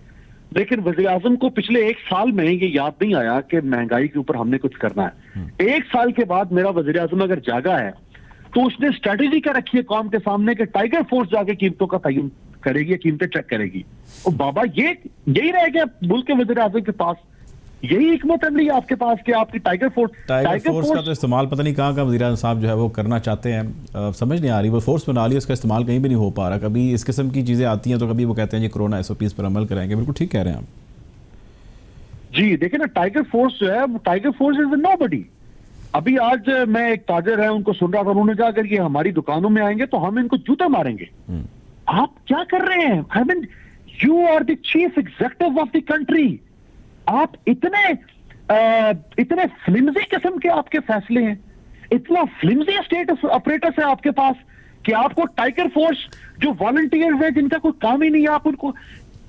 لیکن وزیر اعظم کو پچھلے 1 سال میں یہ یاد نہیں آیا کہ مہنگائی کے اوپر ہم نے کچھ کرنا ہے. 1 سال کے بعد میرا وزیر اعظم اگر جاگا ہے تو اس نے اسٹریٹجی کیا رکھی ہے قوم کے سامنے کہ ٹائیگر فورس جا کے قیمتوں کا تعین کرے گی، قیمتیں چیک کرے گی. اور بابا یہی رہ گیا ملک کے وزیر اعظم کے پاس، یہی حکمت عملی ہے آپ کے پاس کہ آپ کی ٹائیگر فورس کا تو استعمال پتہ نہیں کہاں کا وزیر اعظم صاحب جو ہے وہ کرنا چاہتے ہیں، سمجھ نہیں آ رہی. وہ فورس بنا لی، اس کا استعمال کہیں بھی نہیں ہو پا رہا. کبھی اس قسم کی چیزیں آتی ہیں تو کبھی وہ کہتے ہیں جی کرونا ایس او پیز پر عمل کریں گے. بالکل ٹھیک کہہ رہے ہیں آپ. جی دیکھیں نا، ٹائیگر فورس جو ہے ٹائیگر فورس از نو بڈی. ابھی آج میں ایک تاجر ہے ان کو سن رہا تھا، انہوں نے کہا اگر یہ ہماری دکانوں میں آئیں گے تو ہم ان کو جوتے ماریں گے. آپ کیا کر رہے ہیں؟ I mean, you are the chief executive of the country. آپ اتنے فلمزی قسم کے آپ کے فیصلے ہیں، اتنا فلمزی اسٹیٹ آپریٹرز ہے آپ کے پاس کہ آپ کو ٹائیگر فورس جو والنٹیئرز ہیں جن کا کوئی کام ہی نہیں ہے، آپ ان کو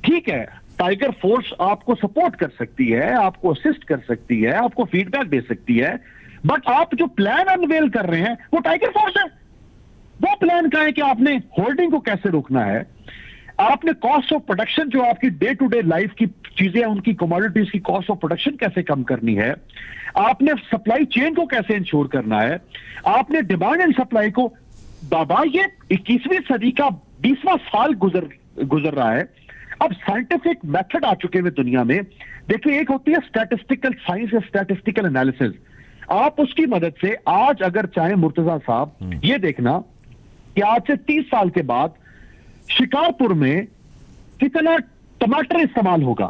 ٹھیک ہے ٹائیگر فورس آپ کو سپورٹ کر سکتی ہے، آپ کو اسسٹ کر سکتی ہے، آپ کو فیڈ بیک دے سکتی ہے، بٹ آپ جو پلان انویل کر رہے ہیں وہ ٹائیگر فورس ہے. وہ پلان کا ہے کہ آپ نے ہولڈنگ کو کیسے روکنا ہے، آپ نے کاسٹ آف پروڈکشن جو آپ کی ڈے ٹو ڈے لائف کی چیزیں ان کی کموڈیٹیز کی کاسٹ آف پروڈکشن کیسے کم کرنی ہے، آپ نے سپلائی چین کو کیسے انشور کرنا ہے، آپ نے ڈیمانڈ اینڈ سپلائی کو. بابا یہ 21ویں صدی کا 20واں سال گزر رہا ہے. اب سائنٹیفک میتھڈ آ چکے ہیں دنیا میں. دیکھیں ایک ہوتی ہے اسٹیٹسٹیکل سائنس یا اسٹیٹسٹیکل انالیسز. آپ اس کی مدد سے آج اگر چاہیں مرتضیٰ صاحب یہ دیکھنا کہ آج سے 30 سال کے بعد شکارپور میں کتنا ٹماٹر استعمال ہوگا.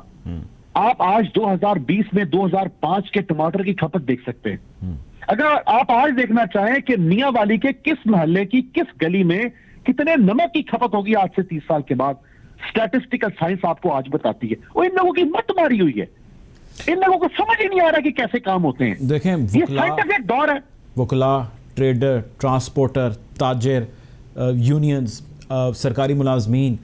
آپ آج 2020 میں 2005 کے ٹماٹر کی کھپت دیکھ سکتے ہیں. اگر آپ آج دیکھنا چاہیں کہ میاں والی کے کس محلے کی کس گلی میں کتنے نمک کی کھپت ہوگی آج سے 30 سال کے بعد، اسٹیٹسٹیکل سائنس آپ کو آج بتاتی ہے. وہ ان لوگوں کی مت ماری ہوئی ہے، ان لوگوں کو سمجھ ہی نہیں آ رہا کہ کیسے کام ہوتے ہیں. دیکھیں یہ سائنٹیفک دور ہے. وکلا، ٹریڈر، ٹرانسپورٹر، تاجر، یونینز، سرکاری ملازمین،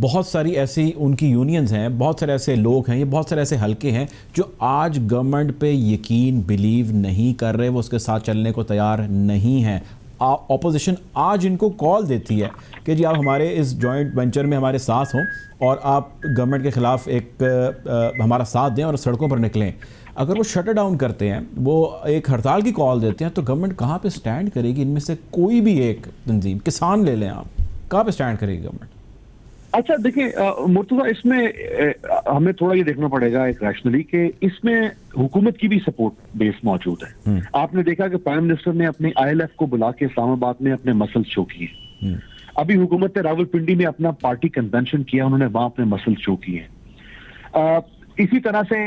بہت ساری ایسی ان کی یونینز ہیں، بہت سارے ایسے لوگ ہیں، یہ بہت سارے ایسے حلقے ہیں جو آج گورنمنٹ پہ یقین بلیو نہیں کر رہے، وہ اس کے ساتھ چلنے کو تیار نہیں ہیں. اپوزیشن آج ان کو کال دیتی ہے کہ جی آپ ہمارے اس جوائنٹ وینچر میں ہمارے ساتھ ہوں اور آپ گورنمنٹ کے خلاف ایک ہمارا ساتھ دیں اور سڑکوں پر نکلیں. اگر وہ شٹ ڈاؤن کرتے ہیں، وہ ایک ہڑتال کی کال دیتے ہیں، تو گورنمنٹ کہاں پہ سٹینڈ کرے گی؟ ان میں سے کوئی بھی ایک تنظیم، کسان لے لیں آپ، کہاں پہ سٹینڈ کرے گی گورنمنٹ؟ اچھا دیکھیں مرتضیٰ، اس میں ہمیں تھوڑا یہ دیکھنا پڑے گا ایک ریشنلی کہ اس میں حکومت کی بھی سپورٹ بیس موجود ہے. آپ نے دیکھا کہ پرائم منسٹر نے اپنے آئی ایل ایف کو بلا کے اسلام آباد میں اپنے مسلز شو کیے. ابھی حکومت نے راول پنڈی میں اپنا پارٹی کنونشن کیا، انہوں نے وہاں اپنے مسلز شو کیے. اسی طرح سے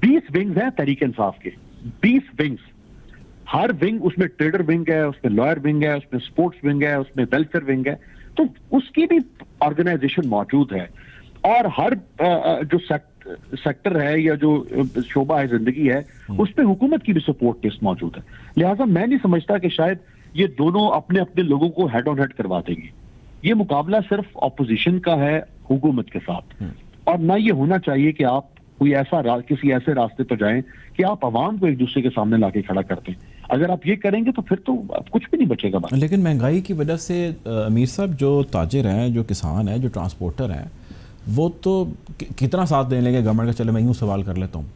20 ونگز ہیں تحریک انصاف کے، 20 ونگز. ہر ونگ، اس میں ٹریڈر ونگ ہے، اس میں لائر ونگ ہے، اس میں سپورٹس ونگ ہے، اس میں ویلفیئر ونگ ہے. تو اس کی بھی آرگنائزیشن موجود ہے. اور ہر جو سیکٹر ہے یا جو شعبہ ہے زندگی ہے اس پہ حکومت کی بھی سپورٹ بیس موجود ہے. لہٰذا میں نہیں سمجھتا کہ شاید یہ دونوں اپنے اپنے لوگوں کو ہیڈ آن ہیڈ کروا دیں گے. یہ مقابلہ صرف اپوزیشن کا ہے حکومت کے ساتھ، اور نہ یہ ہونا چاہیے کہ آپ کوئی ایسا کسی ایسے راستے پر جائیں کہ آپ عوام کو ایک دوسرے کے سامنے لا کے کھڑا کرتے ہیں. اگر آپ یہ کریں گے تو پھر تو کچھ بھی نہیں بچے گا. لیکن مہنگائی کی وجہ سے امیر صاحب جو تاجر ہیں, جو کسان ہیں, جو ٹرانسپورٹر ہیں, وہ تو کتنا ساتھ دے لیں گے گورنمنٹ کا؟ چلے میں یوں سوال کر لیتا ہوں,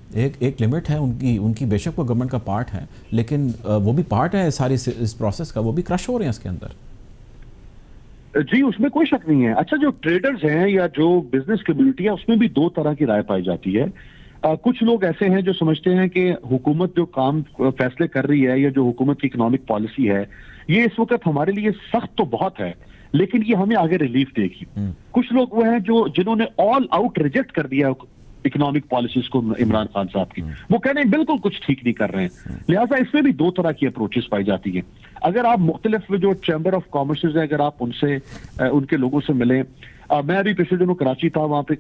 ایک لمٹ ہے ان کی بے شک وہ گورنمنٹ کا پارٹ ہے, لیکن وہ بھی پارٹ ہے ساری اس پروسیس کا, وہ بھی کرش ہو رہے ہیں اس کے اندر. جی اس میں کوئی شک نہیں ہے. اچھا جو ٹریڈرز ہیں یا جو بزنس کمیونٹی ہے اس میں بھی دو طرح کی رائے پائی جاتی ہے. کچھ لوگ ایسے ہیں جو سمجھتے ہیں کہ حکومت جو کام فیصلے کر رہی ہے یا جو حکومت کی اکنامک پالیسی ہے یہ اس وقت ہمارے لیے سخت تو بہت ہے لیکن یہ ہمیں آگے ریلیف دے گی. کچھ لوگ وہ ہیں جنہوں نے آل آؤٹ ریجیکٹ کر دیا اکنامک پالیسیز کو عمران خان صاحب کی. وہ کہہ رہے ہیں بالکل کچھ ٹھیک نہیں کر رہے ہیں. لہٰذا اس میں بھی دو طرح کی اپروچز پائی جاتی ہیں. اگر آپ مختلف جو چیمبر آف کامرسز ہیں اگر آپ ان کے لوگوں سے ملیں, میں ابھی پچھلے دنوں کراچی تھا, وہاں پہ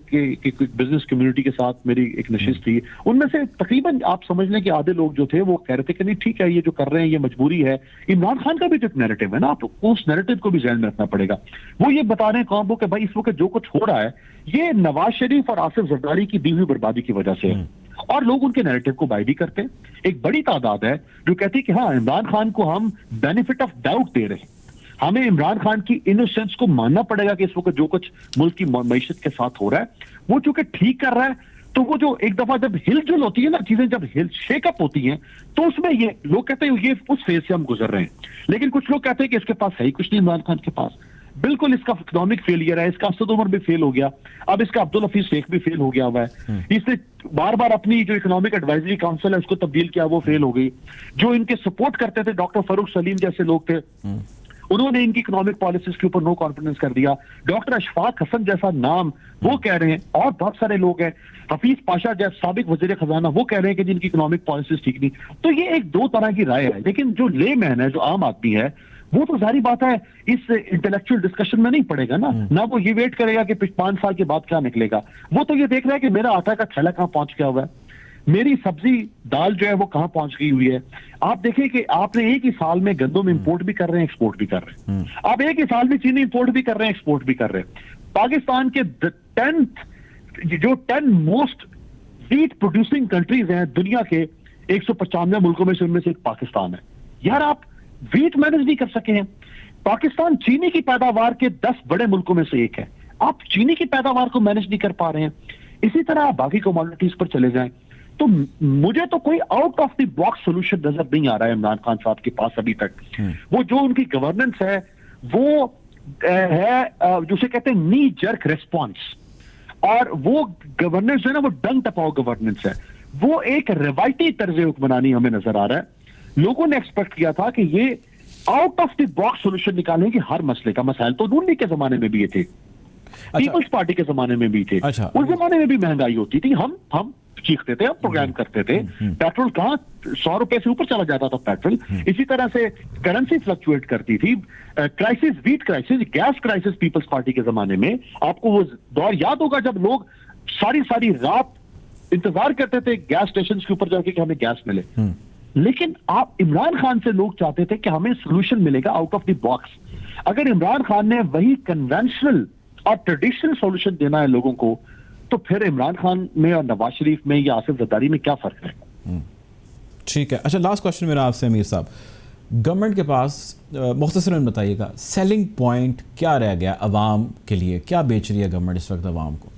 بزنس کمیونٹی کے ساتھ میری ایک نشست تھی. ان میں سے تقریباً آپ سمجھ لیں کہ آدھے لوگ جو تھے وہ کہہ رہے تھے کہ نہیں ٹھیک ہے یہ جو کر رہے ہیں یہ مجبوری ہے. عمران خان کا بھی جو ایک نیریٹو ہے نا, آپ اس نیریٹو کو بھی ذہن میں رکھنا پڑے گا. وہ یہ بتا رہے ہیں قوم کو کہ بھائی اس وقت جو کچھ ہو رہا ہے یہ نواز شریف اور آصف زرداری کی دی ہوئی بربادی کی وجہ سے ہے, اور لوگ ان کے نیریٹو کو بائی بھی کرتے ہیں. ایک بڑی تعداد ہے جو کہتی ہے کہ ہاں عمران خان کو ہم بینیفٹ آف ڈاؤٹ دے رہے ہیں, ہمیں عمران خان کی انوسینس کو ماننا پڑے گا کہ اس وقت جو کچھ ملک کی معیشت کے ساتھ ہو رہا ہے وہ چونکہ ٹھیک کر رہا ہے. تو وہ جو ایک دفعہ جب ہل جل ہوتی ہے نا چیزیں, جب شیک اپ ہوتی ہیں تو اس میں یہ لوگ کہتے ہیں یہ اس فیز سے ہم گزر رہے ہیں. لیکن کچھ لوگ کہتے ہیں کہ اس کے پاس ہے ہی کچھ نہیں عمران خان کے پاس, بالکل اس کا اکنامک فیلئر ہے, اس کا اسد عمر بھی فیل ہو گیا, اب اس کا عبدالحفیظ شیخ بھی فیل ہو گیا ہوا ہے, اس نے بار بار اپنی جو اکنامک ایڈوائزری کاؤنسل ہے اس کو تبدیل کیا وہ فیل ہو گئی. جو ان کے سپورٹ کرتے تھے ڈاکٹر فاروق سلیم جیسے لوگ تھے انہوں نے ان کی اکنامک پالیسیز کے اوپر نو کانفیڈنس کر دیا. ڈاکٹر اشفاق حسن جیسا نام وہ کہہ رہے ہیں, اور بہت سارے لوگ ہیں, حفیظ پاشا جیسے سابق وزیر خزانہ وہ کہہ رہے ہیں کہ جن کی اکنامک پالیسیز ٹھیک نہیں. تو یہ ایک دو طرح کی رائے ہے. لیکن جو لے مین ہے, جو عام آدمی ہے, وہ تو ظاہری بات ہے اس انٹلیکچوئل ڈسکشن میں نہیں پڑے گا نا. نہ وہ یہ ویٹ کرے گا کہ 5 سال کے بعد کیا نکلے گا. وہ تو یہ دیکھ رہا ہے کہ میرا آٹا کا تھیلا کہاں پہنچ گیا ہوا ہے, میری سبزی دال جو ہے وہ کہاں پہنچ گئی ہوئی ہے. آپ دیکھیں کہ آپ نے ایک ہی سال میں گندم امپورٹ بھی کر رہے ہیں, ایکسپورٹ بھی کر رہے ہیں. آپ ایک ہی سال میں چینی امپورٹ بھی کر رہے ہیں, ایکسپورٹ بھی کر رہے ہیں. پاکستان کے 10 موسٹ ویٹ پروڈیوسنگ کنٹریز ہیں دنیا کے 195 ملکوں میں سے, ان میں سے ایک پاکستان ہے. یار آپ ویٹ مینج نہیں کر سکے ہیں. پاکستان چینی کی پیداوار کے 10 بڑے ملکوں میں سے ایک ہے, آپ چینی کی پیداوار کو مینج نہیں کر پا رہے ہیں. اسی طرح آپ باقی کموڈٹیز پر چلے جائیں تو مجھے تو کوئی out of the box solution نظر نہیں آ رہا ہے عمران خان صاحب کے پاس ابھی تک. وہ جو ان کی گورننس ہے وہ ہے جسے کہتے ہیں نی جرک ریسپانس, اور وہ گورننس ہے نا وہ ڈنگ ٹپاؤ گورننس ہے. وہ ایک روایتی طرز حکمرانی ہمیں نظر آ رہا ہے. لوگوں نے ایکسپیکٹ کیا تھا کہ یہ out of the box solution نکالیں گے ہر مسئلے کا. مسائل تو نون لیگ کے زمانے میں بھی یہ تھے, پیپلز پارٹی کے زمانے میں بھی تھے, اس زمانے میں بھی مہنگائی ہوتی تھی, ہم چیختے تھے, ہم پروگرام کرتے تھے. پیٹرول کہاں 100 روپے سے اوپر چلا جاتا تھا پیٹرول. اسی طرح سے کرنسی فلکچویٹ کرتی تھی. Crisis, wheat crisis, gas crisis Peoples Party کے زمانے میں. آپ کو وہ دور یاد ہوگا جب لوگ ساری رات انتظار کرتے تھے گیس اسٹیشن کے اوپر جا کے کہ ہمیں گیس ملے. لیکن آپ عمران خان سے لوگ چاہتے تھے کہ ہمیں سولوشن ملے گا آؤٹ آف دی باکس. اگر عمران خان نے وہی کنونشنل اور ٹریڈیشنل سولوشن دینا ہے لوگوں کو تو پھر عمران خان میں اور نواز شریف میں یا آصف زرداری میں کیا فرق ہے؟ ٹھیک ہے. اچھا لاسٹ کوشچن میرا آپ سے امیر صاحب, گورنمنٹ کے پاس مختصراً بتائیے گا سیلنگ پوائنٹ کیا رہ گیا عوام کے لیے, کیا بیچ رہی ہے گورنمنٹ اس وقت عوام کو؟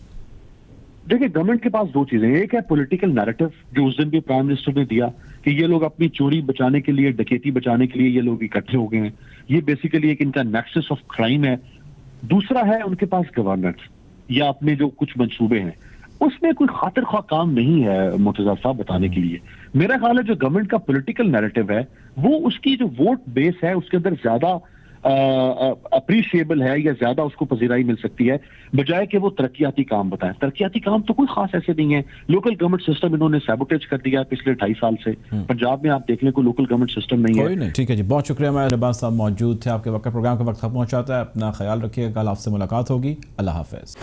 دیکھیں گورنمنٹ کے پاس دو چیزیں, ایک ہے پولیٹیکل نیریٹو جو اس دن بھی پرائم منسٹر نے دیا کہ یہ لوگ اپنی چوری بچانے کے لیے, ڈکیتی بچانے کے لیے یہ لوگ اکٹھے ہو گئے ہیں, یہ بیسیکلی ایک ان کا نیکسس آف کرائم ہے. دوسرا ہے ان کے پاس گورننس یا اپنے جو کچھ منصوبے ہیں, اس میں کوئی خاطر خواہ کام نہیں ہے مرتضیٰ صاحب بتانے کے لیے. میرا خیال ہے جو گورنمنٹ کا پولیٹیکل نیریٹو ہے وہ اس کی جو ووٹ بیس ہے اس کے اندر زیادہ اپریشیبل ہے یا زیادہ اس کو پذیرائی مل سکتی ہے بجائے کہ وہ ترقیاتی کام بتائیں. ترقیاتی کام تو کوئی خاص ایسے نہیں ہے. لوکل گورنمنٹ سسٹم انہوں نے سیبوٹیج کر دیا پچھلے 2.5 سال سے. پنجاب میں آپ دیکھ لیں کوئی لوکل گورنمنٹ سسٹم نہیں ہے. ٹھیک ہے جی, بہت شکریہ. میں رباز صاحب موجود تھے آپ کے وقت, پروگرام کا وقت ختم ہو جاتا ہے. اپنا خیال رکھیے گا, کل آپ سے ملاقات ہوگی. اللہ حافظ.